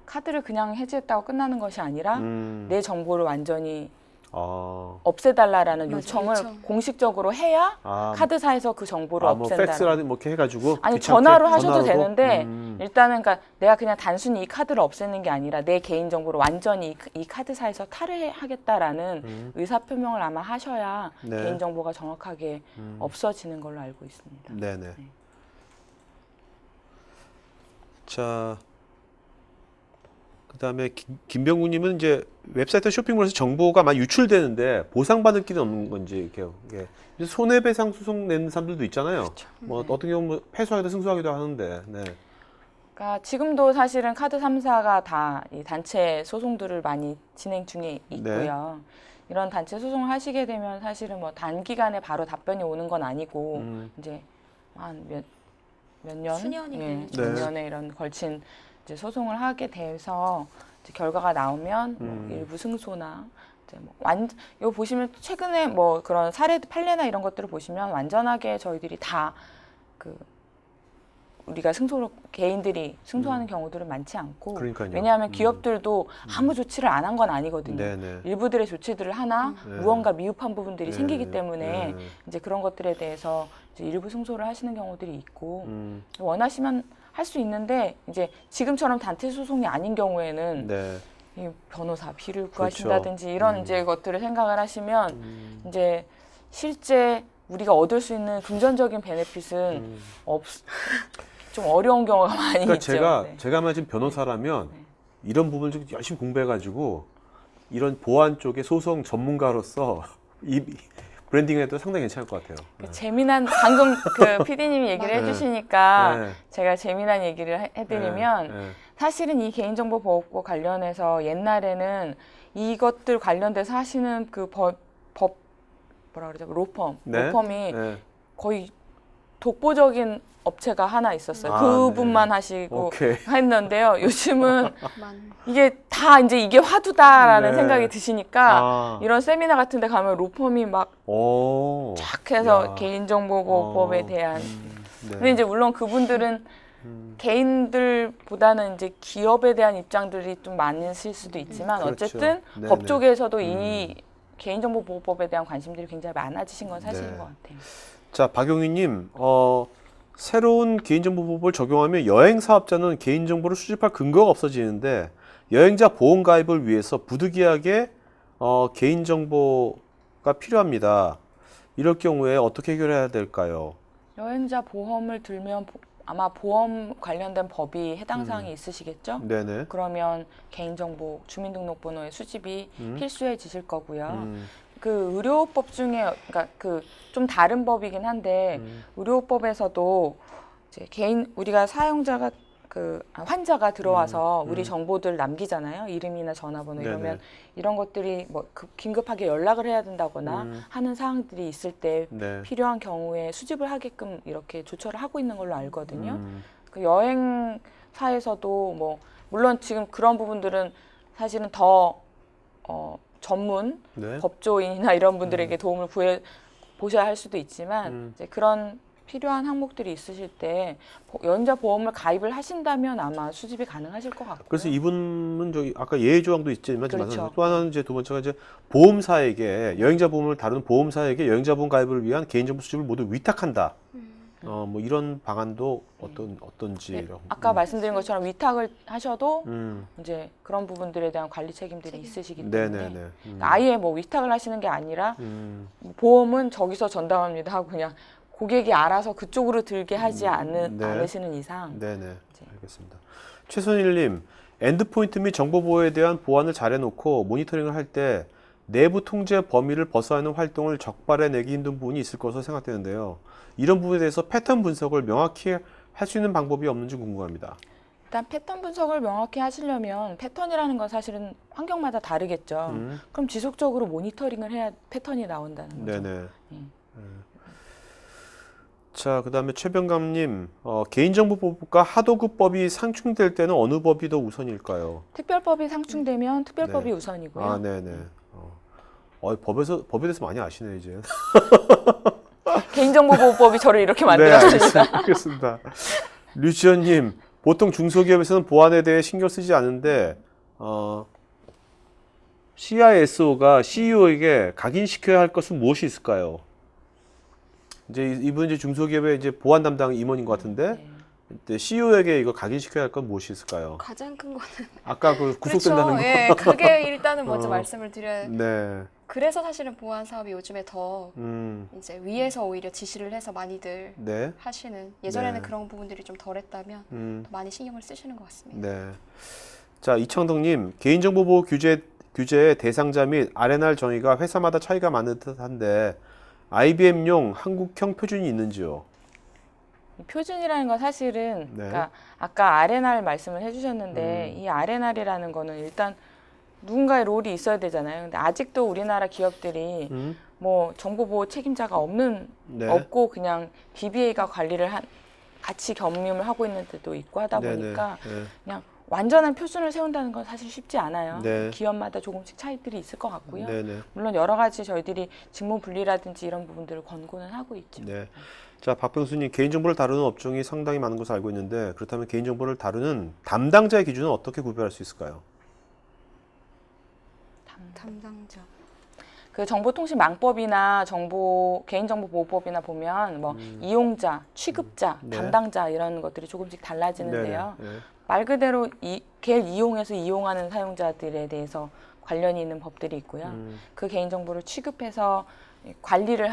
카드를 그냥 해지했다고 끝나는 것이 아니라 내 정보를 완전히 없애달라라는 맞아요, 요청을 요청. 공식적으로 해야 카드사에서 그 정보를 뭐 없앤다. 팩스라든 뭐 이렇게 해가지고 아니 귀찮게 전화로 하셔도 전화로도? 되는데 일단은 그러니까 내가 그냥 단순히 이 카드를 없애는 게 아니라 내 개인 정보를 완전히 이 카드사에서 탈회하겠다라는 의사 표명을 아마 하셔야 네. 개인 정보가 정확하게 없어지는 걸로 알고 있습니다. 네네. 네. 자, 그다음에 김병국님은 이제 웹사이트 쇼핑몰에서 정보가 많이 유출되는데 보상받을 길은 없는 건지 이렇게 손해배상 소송 내는 사람들도 있잖아요. 뭐 어떤 경우 뭐 패소하기도 승소하기도 하는데. 네. 그러니까 지금도 사실은 카드 3사가 다 이 단체 소송들을 많이 진행 중에 있고요. 이런 단체 소송을 하시게 되면 사실은 뭐 단기간에 바로 답변이 오는 건 아니고 이제 한 몇 년, 수년이 걸리죠. 몇 년에 이런 걸친 이제 소송을 하게 돼서 이제 결과가 나오면 뭐 일부 승소나 이제 뭐 이거 보시면 최근에 뭐 그런 사례 판례나 이런 것들을 보시면 완전하게 저희들이 다 그 우리가 개인들이 승소하는 경우들은 많지 않고 그러니까요. 왜냐하면 기업들도 아무 조치를 안 한 건 아니거든요. 네네. 일부들의 조치들을 하나 무언가 미흡한 부분들이 생기기 때문에 네. 이제 그런 것들에 대해서 이제 일부 승소를 하시는 경우들이 있고 원하시면 할 수 있는데 이제 지금처럼 단체 소송이 아닌 경우에는 네. 이 변호사 비를 그렇죠. 구하신다든지 이런 이제 것들을 생각을 하시면 이제 실제 우리가 얻을 수 있는 금전적인 베네핏은 좀 어려운 경우가 많이 그러니까 있죠. 제가 만약 변호사라면 이런 부분을 좀 열심히 공부해가지고 이런 보안 쪽의 소송 전문가로서 이 브랜딩에도 상당히 괜찮을 것 같아요. 재미난 방금 그 PD님이 얘기를 해주시니까 네. 제가 재미난 얘기를 해드리면 네. 사실은 이 개인정보보호법 관련해서 옛날에는 이것들 관련돼서 하시는 그 법 뭐라 그러죠? 로펌이 네. 거의 독보적인 업체가 하나 있었어요. 아, 그분만 네. 하시고 오케이. 했는데요. 요즘은 만 이게 다 이제 이게 화두다라는 네. 생각이 드시니까 아. 이런 세미나 같은 데 가면 로펌이 막 오. 쫙 해서 야. 개인정보보호법에 대한 네. 근데 이제 물론 그분들은 개인들보다는 이제 기업에 대한 입장들이 좀 많으실 수도 있지만 그렇죠. 어쨌든 네네. 법 쪽에서도 이 개인정보보호법에 대한 관심들이 굉장히 많아지신 건 사실인 네. 것 같아요. 자, 박용희님, 새로운 개인정보법을 적용하면 여행 사업자는 개인정보를 수집할 근거가 없어지는데 여행자 보험 가입을 위해서 부득이하게 개인정보가 필요합니다. 이럴 경우에 어떻게 해결해야 될까요? 여행자 보험을 들면 아마 보험 관련된 법이 해당 사항이 있으시겠죠? 네네. 그러면 개인정보, 주민등록번호의 수집이 필수해지실 거고요. 그 의료법 중에 그러니까 그 좀 다른 법이긴 한데 의료법에서도 이제 우리가 사용자가 환자가 들어와서 우리 정보들 남기잖아요. 이름이나 전화번호 이러면 네네. 이런 것들이 뭐 긴급하게 연락을 해야 된다거나 하는 사항들이 있을 때 네. 필요한 경우에 수집을 하게끔 이렇게 조처를 하고 있는 걸로 알거든요. 그 여행사에서도 뭐 물론 지금 그런 부분들은 사실은 더 전문 네. 법조인이나 이런 분들에게 도움을 보셔야 할 수도 있지만 이제 그런 필요한 항목들이 있으실 때 여행자 보험을 가입을 하신다면 아마 수집이 가능하실 것 같고요. 그래서 이분은 저기 아까 예외 조항도 있지만 그렇죠. 또 하나는 이제 두 번째가 이제 보험사에게 여행자 보험을 다루는 보험사에게 여행자 보험 가입을 위한 개인정보 수집을 모두 위탁한다. 뭐 이런 방안도 어떤지. 네, 아까 말씀드린 것처럼 위탁을 하셔도 음. 이제 그런 부분들에 대한 관리 책임들이 있으시기 때문에 네네네. 그러니까 아예 뭐 위탁을 하시는 게 아니라 보험은 저기서 전담합니다 하고 그냥 고객이 알아서 그쪽으로 들게 하지 않으시는 이상 네네. 알겠습니다. 최선일님, 엔드포인트 및 정보 보호에 대한 보안을 잘 해놓고 모니터링을 할 때 내부 통제 범위를 벗어나는 활동을 적발해내기 힘든 부분이 있을 것으로 생각되는데요. 이런 부분에 대해서 패턴 분석을 명확히 할 수 있는 방법이 없는지 궁금합니다. 일단 패턴 분석을 명확히 하시려면 패턴이라는 건 사실은 환경마다 다르겠죠. 그럼 지속적으로 모니터링을 해야 패턴이 나온다는 거죠. 네네. 자, 그 다음에 최병감님, 개인정보법과 하도급법이 상충될 때는 어느 법이 더 우선일까요? 특별법이 상충되면 특별법이 네. 우선이고요. 아, 네네. 법에 대해서 많이 아시네, 이제. 개인정보보호법이 저를 이렇게 만들었습니다. 네, 알겠습니다. 류지연님, 보통 중소기업에서는 보안에 대해 신경 쓰지 않는데, CISO가 CEO에게 각인시켜야 할 것은 무엇이 있을까요? 이제 이분 이제 중소기업의 이제 보안 담당 임원인 것 같은데, CEO에게 이거 각인시켜야 할 건 무엇이 있을까요? 가장 큰 거는 아까 그 구속된다는 그렇죠. 거. 예, 그게 일단은 먼저 말씀을 드려야. 네. 그래서 사실은 보안 사업이 요즘에 더 음, 이제 위에서 오히려 지시를 해서 많이들 네. 하시는. 예전에는 네. 그런 부분들이 좀 덜했다면 더 많이 신경을 쓰시는 것 같습니다. 네. 자, 이창덕님, 개인정보보호 규제의 대상자 및 R&R 정의가 회사마다 차이가 많은 듯한데 IBM용 한국형 표준이 있는지요? 이 표준이라는 건 사실은 네. 그러니까 아까 R&R 말씀을 해주셨는데 이 R&R이라는 거는 일단 누군가의 롤이 있어야 되잖아요. 근데 아직도 우리나라 기업들이 뭐 정보보호 책임자가 네. 없고 그냥 DBA가 관리를 같이 겸임을 하고 있는 데도 있고 하다 네네. 보니까 네. 그냥 완전한 표준을 세운다는 건 사실 쉽지 않아요. 네. 기업마다 조금씩 차이들이 있을 것 같고요. 네네. 물론 여러 가지 저희들이 직무 분리라든지 이런 부분들을 권고는 하고 있죠. 네. 자, 박병수님, 개인정보를 다루는 업종이 상당히 많은 것으로 알고 있는데 그렇다면 개인정보를 다루는 담당자의 기준은 어떻게 구별할 수 있을까요? 담당자. 그 정보통신망법이나 개인정보보호법이나 보면 뭐 이용자, 취급자, 네. 담당자 이런 것들이 조금씩 달라지는데요. 네네. 네. 말 그대로 걔를 이용해서 이용하는 사용자들에 대해서 관련이 있는 법들이 있고요. 그 개인정보를 취급해서 관리를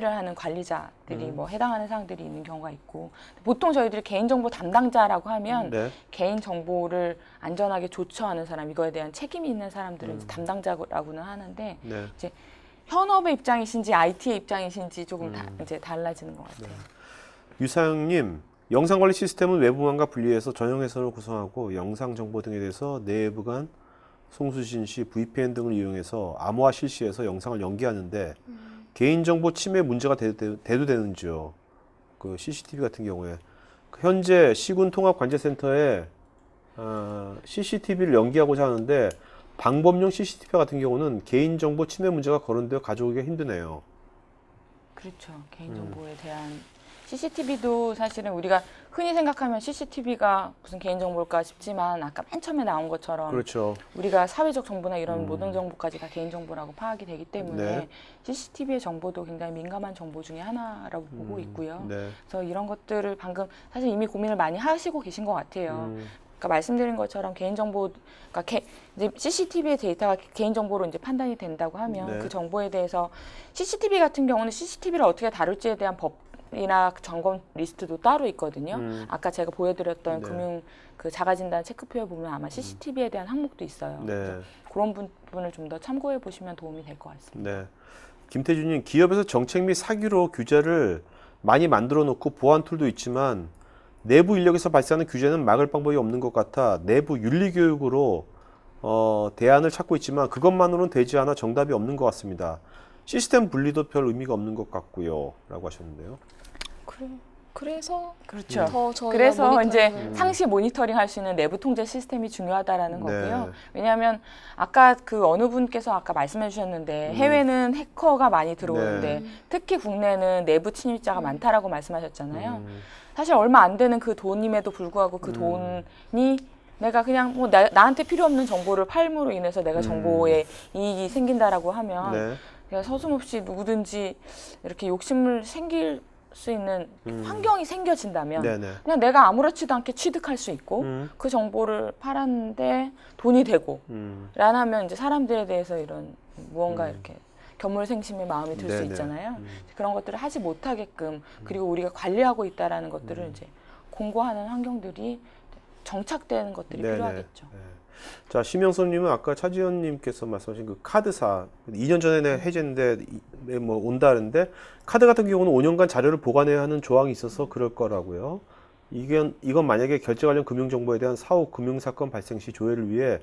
하는 관리자들이 뭐 해당하는 사항들이 있는 경우가 있고 보통 저희들이 개인정보 담당자라고 하면 네. 개인정보를 안전하게 조처하는 사람 이거에 대한 책임이 있는 사람들을 이제 담당자라고는 하는데 네. 이제 현업의 입장이신지 IT의 입장이신지 조금 이제 달라지는 것 같아요. 유사영님, 영상관리 시스템은 외부망과 분리해서 전용 회선을 구성하고 영상 정보 등에 대해서 내부 간 송수신 시 VPN 등을 이용해서 암호화 실시해서 영상을 연기하는데 개인정보 침해 문제가 돼도 되는지요? 그 CCTV 같은 경우에 현재 시군통합관제센터에 CCTV를 연기하고자 하는데 방범용 CCTV 같은 경우는 개인정보 침해 문제가 거론되어 가져오기가 힘드네요. 그렇죠. 개인정보에 대한 CCTV도 사실은 우리가 흔히 생각하면 CCTV가 무슨 개인정보일까 싶지만 아까 맨 처음에 나온 것처럼 그렇죠. 우리가 사회적 정보나 이런 모든 정보까지 다 개인정보라고 파악이 되기 때문에 네. CCTV의 정보도 굉장히 민감한 정보 중에 하나라고 보고 있고요. 네. 그래서 이런 것들을 방금 사실 이미 고민을 많이 하시고 계신 것 같아요. 그러니까 말씀드린 것처럼 개인정보, 그러니까 이제 CCTV의 데이터가 개인정보로 이제 판단이 된다고 하면 네. 그 정보에 대해서 CCTV 같은 경우는 CCTV를 어떻게 다룰지에 대한 법이나 점검 리스트도 따로 있거든요. 아까 제가 보여드렸던 네. 금융 그 자가진단 체크표에 보면 아마 CCTV에 대한 항목도 있어요. 네. 그래서 그런 부분을 좀 더 참고해 보시면 도움이 될 것 같습니다. 네. 김태준님, 기업에서 정책 및 사규로 규제를 많이 만들어 놓고 보완 툴도 있지만 내부 인력에서 발생하는 규제는 막을 방법이 없는 것 같아 내부 윤리 교육으로 대안을 찾고 있지만 그것만으로는 되지 않아 정답이 없는 것 같습니다. 시스템 분리도 별 의미가 없는 것 같고요. 라고 하셨는데요. 그래서 그렇죠. 더 저희가 그래서 이제 모니터링을 상시 모니터링 할 수 있는 내부 통제 시스템이 중요하다라는 네. 거고요. 왜냐하면 아까 그 어느 분께서 아까 말씀해 주셨는데 해외는 해커가 많이 들어오는데 네. 특히 국내는 내부 침입자가 많다라고 말씀하셨잖아요. 사실 얼마 안 되는 그 돈임에도 불구하고 그 돈이 내가 그냥 뭐 나한테 필요 없는 정보를 팔므로 인해서 내가 정보에 이익이 생긴다라고 하면 네. 그냥 서슴없이 누구든지 이렇게 욕심을 생길 수 있는 환경이 생겨진다면 네네. 그냥 내가 아무렇지도 않게 취득할 수 있고 음. 그 정보를 팔았는데 돈이 되고 라면 이제 사람들에 대해서 이런 무언가 이렇게 견물생심의 마음이 들 수 네네. 있잖아요. 그런 것들을 하지 못하게끔 그리고 우리가 관리하고 있다라는 것들을 이제 공고하는 환경들이 정착되는 것들이 네네. 필요하겠죠. 네. 자, 심영선님은 아까 차지현님께서 말씀하신 그 카드사 2년 전에 해제했는데 뭐 온다는데 카드 같은 경우는 5년간 자료를 보관해야 하는 조항이 있어서 그럴 거라고요. 이건 만약에 결제 관련 금융정보에 대한 사후 금융사건 발생 시 조회를 위해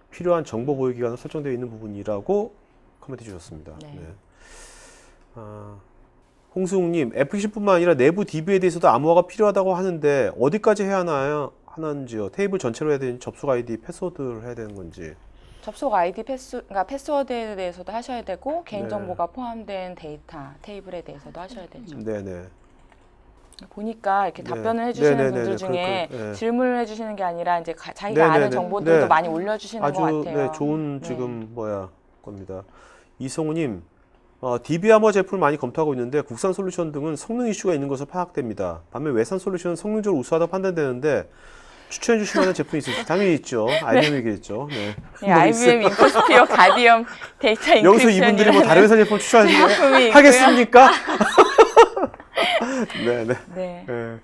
필요한 정보 보유 기간을 설정되어 있는 부분이라고 코멘트 주셨습니다. 네. 네. 홍수웅님, FC뿐만 아니라 내부 DB에 대해서도 암호화가 필요하다고 하는데 어디까지 해야 하는지요? 테이블 전체로 해야 되는지 접속 아이디, 패스워드를 해야 되는 건지. 접속 아이디 그러니까 패스워드에 대해서도 하셔야 되고 개인정보가 포함된 데이터 테이블에 대해서도 하셔야 되죠. 네네. 보니까 이렇게 네. 답변을 해주시는 네네네네. 분들 중에 네. 질문을 해주시는 게 아니라 이제 자기가 네네네. 아는 정보들도 네. 많이 올려주시는 아주 것 같아요. 네, 좋은 네. 지금 겁니다. 이성우님, DB 암호화 제품을 많이 검토하고 있는데 국산 솔루션 등은 성능 이슈가 있는 것으로 파악됩니다. 반면 외산 솔루션은 성능적으로 우수하다고 판단되는데 추천해 주실 만한 제품이 있을지 당연히 있죠. IBM이겠죠. 네. 네, IBM 인포스피어 가디언 데이터 인크립션 여기서 이분들이 뭐 다른 회사 제품 제품이 있고요. 추천하겠습니까? 네네. 네. 네.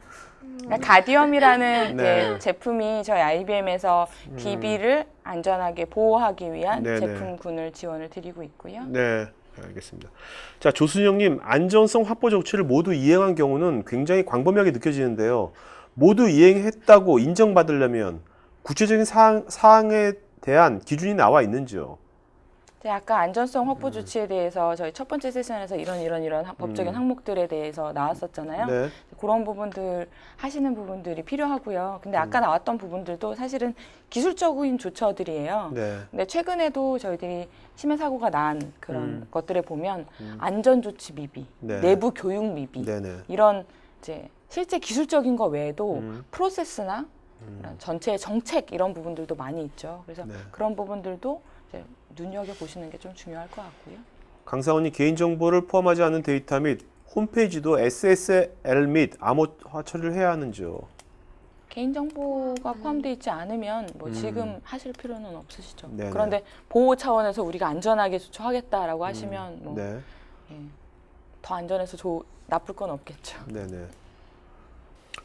그러니까 가디엄이라는 네. 이제 제품이 저희 IBM에서 DB를 안전하게 보호하기 위한 네네. 제품군을 지원을 드리고 있고요. 네, 알겠습니다. 자, 조순영님, 안전성 확보 조치를 모두 이행한 경우는 굉장히 광범위하게 느껴지는데요. 모두 이행했다고 인정받으려면 구체적인 사항에 대한 기준이 나와 있는지요? 제가 아까 안전성 확보 조치에 대해서 저희 첫 번째 세션에서 이런 법적인 항목들에 대해서 나왔었잖아요. 네, 그런 부분들 하시는 부분들이 필요하고요. 근데 아까 나왔던 부분들도 사실은 기술적인 조처들이에요. 네, 근데 최근에도 저희들이 심해 사고가 난 그런 것들에 보면 안전 조치 미비, 네. 내부 교육 미비 네네. 이런 이제 실제 기술적인 거 외에도 음. 프로세스나 이런 전체 정책 이런 부분들도 많이 있죠. 그래서 네. 그런 부분들도 이제 눈여겨 보시는 게 좀 중요할 것 같고요. 강사원이 개인정보를 포함하지 않은 데이터 및 홈페이지도 SSL 및 암호화 처리를 해야 하는지요? 개인정보가 포함되어 있지 않으면 뭐 지금 하실 필요는 없으시죠. 네네. 그런데 보호 차원에서 우리가 안전하게 조처하겠다라고 하시면 뭐 네, 더 안전해서 나쁠 건 없겠죠. 네네.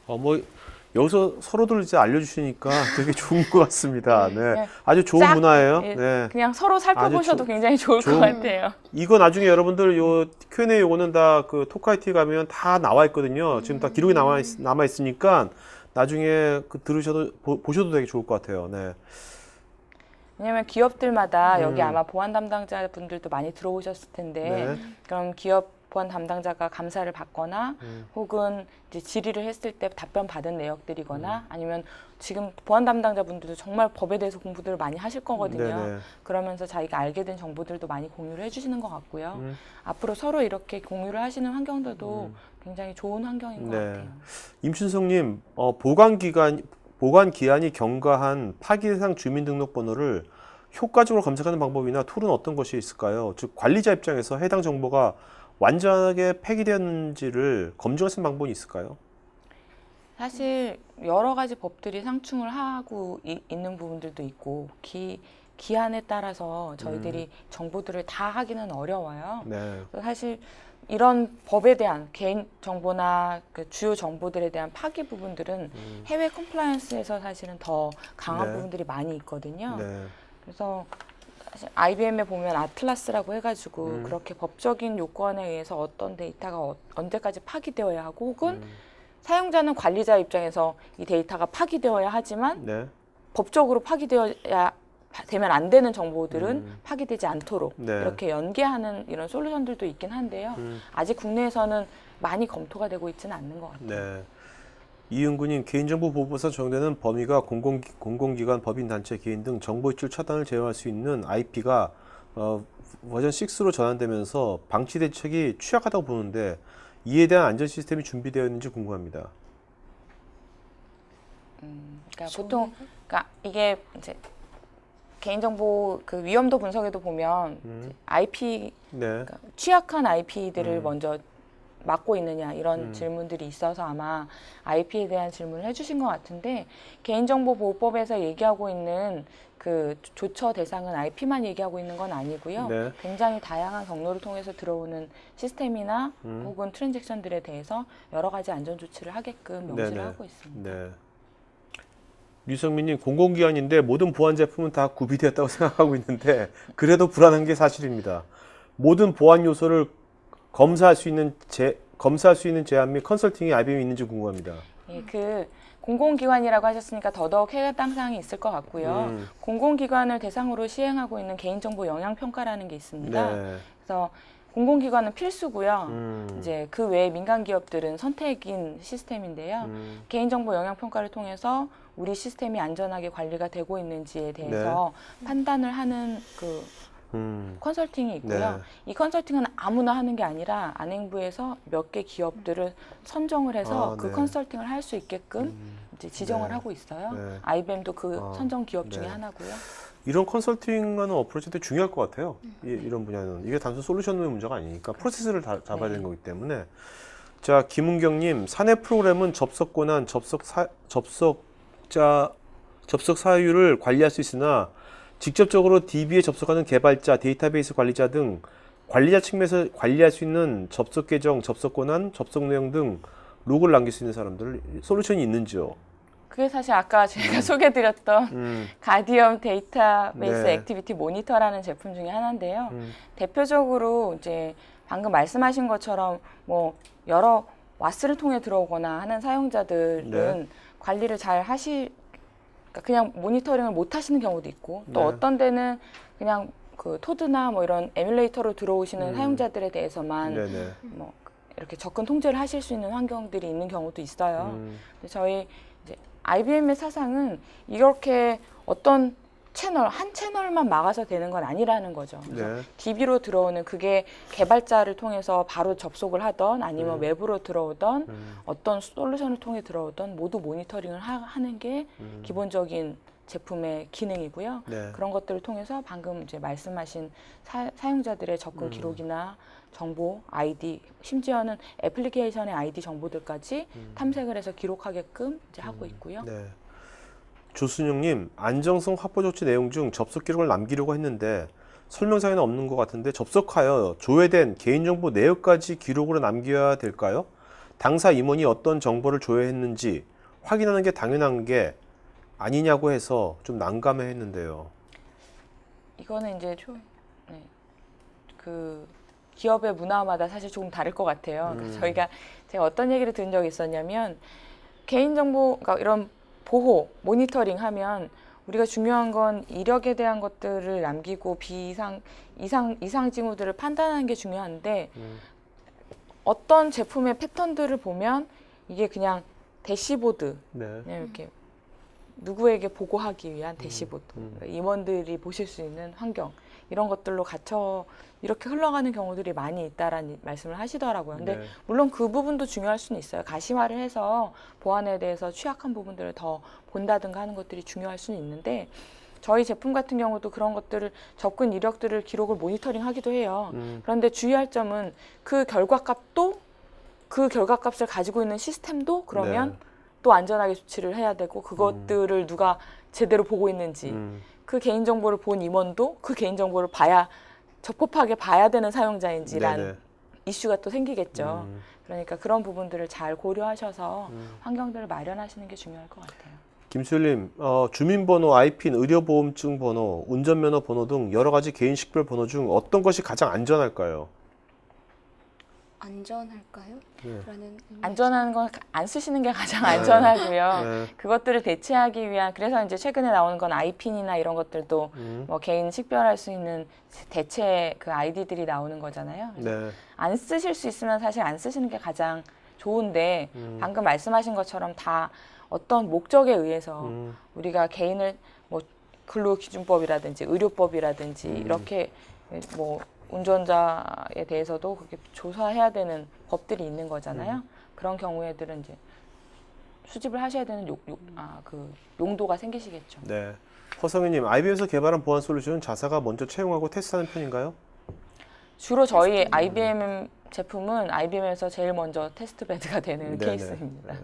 뭐 여기서 서로들 이제 알려주시니까 되게 좋은 것 같습니다. 네, 그냥 아주 좋은 싹, 문화예요. 예, 네, 그냥 서로 살펴보셔도 굉장히 좋을 것 좋은- 같아요. 이거 나중에 여러분들 요 Q&A 요거는 다 그 토크아이티 가면 다 나와 있거든요. 지금 다 기록이 남아 있으니까 나중에 그 들으셔도 보셔도 되게 좋을 것 같아요. 네, 왜냐하면 기업들마다 여기 아마 보안 담당자분들도 많이 들어오셨을 텐데 네. 그럼 기업 보안 담당자가 감사를 받거나 혹은 이제 질의를 했을 때 답변 받은 내역들이거나 아니면 지금 보안 담당자분들도 정말 법에 대해서 공부들을 많이 하실 거거든요. 네네. 그러면서 자기가 알게 된 정보들도 많이 공유를 해주시는 것 같고요. 앞으로 서로 이렇게 공유를 하시는 환경들도 굉장히 좋은 환경인 것 네. 같아요. 임춘성님, 보관 기한이 경과한 파기 대상 주민등록번호를 효과적으로 검색하는 방법이나 툴은 어떤 것이 있을까요? 즉 관리자 입장에서 해당 정보가 완전하게 폐기되었는지를 검증할 수 있는 방법이 있을까요? 사실 여러 가지 법들이 상충을 하고 있는 부분들도 있고 기한에 따라서 저희들이 정보들을 다 하기는 어려워요. 네, 사실 이런 법에 대한 개인 정보나 그 주요 정보들에 대한 파기 부분들은 해외 컴플라이언스에서 사실은 더 강한 네. 부분들이 많이 있거든요. 네, 그래서 사실 IBM에 보면 아틀라스라고 해가지고 그렇게 법적인 요건에 의해서 어떤 데이터가 언제까지 파기되어야 하고 혹은 사용자는 관리자 입장에서 이 데이터가 파기되어야 하지만 네, 법적으로 파기되어야 되면 안 되는 정보들은 파기되지 않도록 네. 이렇게 연계하는 이런 솔루션들도 있긴 한데요. 아직 국내에서는 많이 검토가 되고 있지는 않는 것 같아요. 네. 이은구님, 개인정보보호법에서 적용되는 범위가 공공기관, 법인단체, 개인 등 정보 유출 차단을 제어할 수 있는 IP가 버전 6로 전환되면서 방치 대책이 취약하다고 보는데 이에 대한 안전 시스템이 준비되어 있는지 궁금합니다. 그러니까 보통 그러니까 이게 이제 개인정보 그 위험도 분석에도 보면 이제 IP 네, 그러니까 취약한 IP들을 먼저 막고 있느냐 이런 질문들이 있어서 아마 IP에 대한 질문을 해주신 것 같은데 개인정보보호법에서 얘기하고 있는 그 조처 대상은 IP만 얘기하고 있는 건 아니고요. 네. 굉장히 다양한 경로를 통해서 들어오는 시스템이나 혹은 트랜잭션들에 대해서 여러 가지 안전 조치를 하게끔 명시를 네네. 하고 있습니다. 네. 류성민님, 공공기관인데 모든 보안 제품은 다 구비되었다고 생각하고 있는데 그래도 불안한 게 사실입니다. 모든 보안 요소를 검사할 수 있는 제안 및 컨설팅이 IBM에 있는지 궁금합니다. 예, 그 공공기관이라고 하셨으니까 더더욱 해당 사항이 있을 것 같고요. 공공기관을 대상으로 시행하고 있는 개인정보 영향평가라는 게 있습니다. 네. 그래서 공공기관은 필수고요. 이제 그 외에 민간 기업들은 선택인 시스템인데요. 개인정보 영향평가를 통해서 우리 시스템이 안전하게 관리가 되고 있는지에 대해서 판단을 하는 그 컨설팅이 있고요. 네. 이 컨설팅은 아무나 하는 게 아니라 안행부에서 몇 개 기업들을 선정을 해서 그 네. 컨설팅을 할 수 있게끔 이제 지정을 네. 하고 있어요. 네. IBM도 그 선정 기업 중에 네. 하나고요. 이런 컨설팅하는 어프로치도 중요할 것 같아요. 이런 분야는. 이게 단순 솔루션의 문제가 아니니까 프로세스를 잡아야 되는 거기 때문에. 자, 김은경님, 사내 프로그램은 접속 권한, 접속 사유를 관리할 수 있으나 직접적으로 DB에 접속하는 개발자, 데이터베이스 관리자 등 관리자 측면에서 관리할 수 있는 접속 계정, 접속 권한, 접속 내용 등 로그를 남길 수 있는 사람들 솔루션이 있는지요? 그게 사실 아까 제가 소개드렸던 가디언 데이터베이스 네. 액티비티 모니터라는 제품 중에 하나인데요. 대표적으로 이제 방금 말씀하신 것처럼 뭐 여러 와스를 통해 들어오거나 하는 사용자들은 네. 관리를 잘 그러니까 그냥 모니터링을 못 하시는 경우도 있고 또 네. 어떤 데는 그냥 그 토드나 뭐 이런 에뮬레이터로 들어오시는 사용자들에 대해서만 네네. 뭐 이렇게 접근 통제를 하실 수 있는 환경들이 있는 경우도 있어요. 근데 저희 이제 IBM의 사상은 이렇게 어떤 한 채널만 막아서 되는 건 아니라는 거죠. 그래서 네. DB로 들어오는 그게 개발자를 통해서 바로 접속을 하던 아니면 외부로 들어오던 어떤 솔루션을 통해 들어오던 모두 모니터링을 하는 게 기본적인 제품의 기능이고요. 네. 그런 것들을 통해서 방금 이제 말씀하신 사용자들의 접근 기록이나 정보, 아이디, 심지어는 애플리케이션의 아이디 정보들까지 탐색을 해서 기록하게끔 이제 하고 있고요. 네. 조순영님, 안정성 확보 조치 내용 중 접속 기록을 남기려고 했는데 설명서에는 없는 것 같은데 접속하여 조회된 개인정보 내역까지 기록으로 남겨야 될까요? 당사 임원이 어떤 정보를 조회했는지 확인하는 게 당연한 게 아니냐고 해서 좀 난감해했는데요. 이거는 이제 네, 그 기업의 문화마다 사실 조금 다를 것 같아요. 그래서 제가 어떤 얘기를 들은 적이 있었냐면 개인정보, 그러니까 이런 보호, 모니터링 하면 우리가 중요한 건 이력에 대한 것들을 남기고 이상 징후들을 판단하는 게 중요한데 어떤 제품의 패턴들을 보면 이게 그냥 대시보드, 네. 그냥 이렇게 누구에게 보고하기 위한 대시보드, 그러니까 임원들이 보실 수 있는 환경 이런 것들로 갖춰 이렇게 흘러가는 경우들이 많이 있다라는 말씀을 하시더라고요. 근데 네. 물론 그 부분도 중요할 수는 있어요. 가시화를 해서 보안에 대해서 취약한 부분들을 더 본다든가 하는 것들이 중요할 수는 있는데 저희 제품 같은 경우도 그런 것들을 접근 이력들을 기록을 모니터링하기도 해요. 그런데 주의할 점은 그 결과값을 가지고 있는 시스템도 그러면 네. 또 안전하게 조치를 해야 되고 그것들을 누가 제대로 보고 있는지 그 개인정보를 본 임원도 그 개인정보를 적법하게 봐야 되는 사용자인지라는 네네. 이슈가 또 생기겠죠. 그러니까 그런 부분들을 잘 고려하셔서 환경들을 마련하시는 게 중요할 것 같아요. 김수일님, 주민번호, 아이핀, 의료보험증 번호, 운전면허 번호 등 여러 가지 개인 식별 번호 중 어떤 것이 가장 안전할까요? 안전할까요? 네. 라는 의미. 안전한 건 안 쓰시는 게 가장 안전하고요. 네. 그것들을 대체하기 위한 그래서 이제 최근에 나오는 건 아이핀이나 이런 것들도 뭐 개인 식별할 수 있는 대체 그 아이디들이 나오는 거잖아요. 네. 안 쓰실 수 있으면 사실 안 쓰시는 게 가장 좋은데 방금 말씀하신 것처럼 다 어떤 목적에 의해서 우리가 개인을 뭐 근로기준법이라든지 의료법이라든지 이렇게 뭐 운전자에 대해서도 그렇게 조사해야 되는 법들이 있는 거잖아요. 그런 경우에들은 이제 수집을 하셔야 되는 그 용도가 생기시겠죠. 네. 허성희님, IBM에서 개발한 보안 솔루션은 자사가 먼저 채용하고 테스트하는 편인가요? 주로 저희 IBM 제품은 IBM에서 제일 먼저 테스트베드가 되는 네네. 케이스입니다. 네.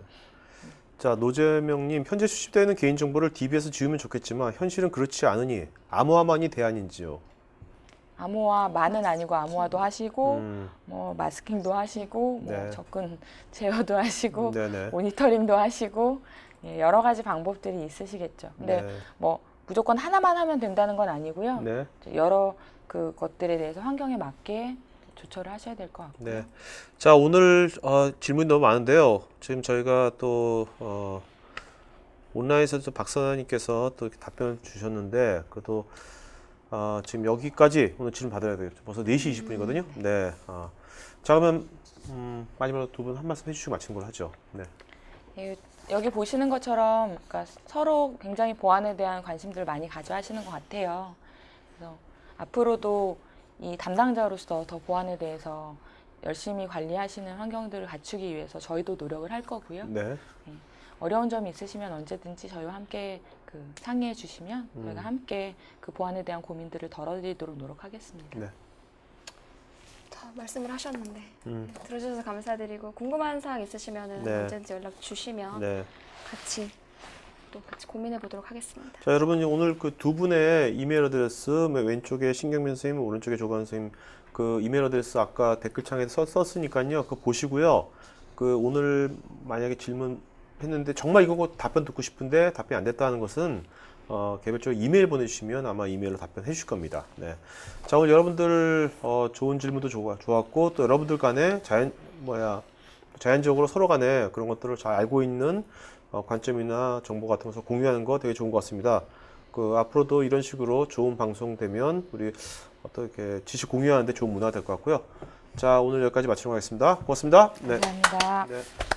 자, 노재명님, 현재 수집되는 개인정보를 DB에서 지우면 좋겠지만 현실은 그렇지 않으니 암호화만이 대안인지요? 암호화만은 아니고 암호화도 하시고 뭐 마스킹도 하시고 뭐 네. 접근 제어도 하시고 네네. 모니터링도 하시고 예, 여러 가지 방법들이 있으시겠죠. 근데 네. 뭐 무조건 하나만 하면 된다는 건 아니고요. 네. 여러 그 것들에 대해서 환경에 맞게 조처를 하셔야 될 것 같고요. 네. 자, 오늘 질문이 너무 많은데요. 지금 저희가 또 온라인에서 또 박선아님께서 또 이렇게 답변을 주셨는데 그래도 지금 여기까지 오늘 질문 받아야 되겠죠. 벌써 4시 20분이거든요. 네. 자, 그러면 마지막으로 두 분 한 말씀 해주시고 마치는 걸로 하죠. 네. 예, 여기 보시는 것처럼 그러니까 서로 굉장히 보안에 대한 관심들을 많이 가져하시는 것 같아요. 그래서 앞으로도 이 담당자로서 더 보안에 대해서 열심히 관리하시는 환경들을 갖추기 위해서 저희도 노력을 할 거고요. 네. 어려운 점이 있으시면 언제든지 저희와 함께 그 상의해 주시면 저희가 함께 그 보안에 대한 고민들을 덜어드리도록 노력하겠습니다. 네. 다 말씀을 하셨는데 들어주셔서 감사드리고 궁금한 사항 있으시면 네. 언제든지 연락 주시면 네. 같이 고민해 보도록 하겠습니다. 자, 여러분 오늘 그 두 분의 이메일 어드레스 왼쪽에 신경민 선생님, 오른쪽에 조관 선생님 그 이메일 어드레스 아까 댓글창에 썼으니까요. 그거 보시고요. 그 오늘 만약에 질문했는데 정말 이거 답변 듣고 싶은데 답변이 안 됐다는 것은 개별적으로 이메일 보내주시면 아마 이메일로 답변해 주실 겁니다. 네. 자, 오늘 여러분들 좋은 질문도 좋았고 또 여러분들 간에 자연적으로 서로 간에 그런 것들을 잘 알고 있는 관점이나 정보 같은 것을 공유하는 거 되게 좋은 것 같습니다. 그 앞으로도 이런 식으로 좋은 방송 되면 우리 어떻게 지식 공유하는데 좋은 문화가 될 것 같고요. 자, 오늘 여기까지 마치도록 하겠습니다. 고맙습니다. 네. 감사합니다. 네.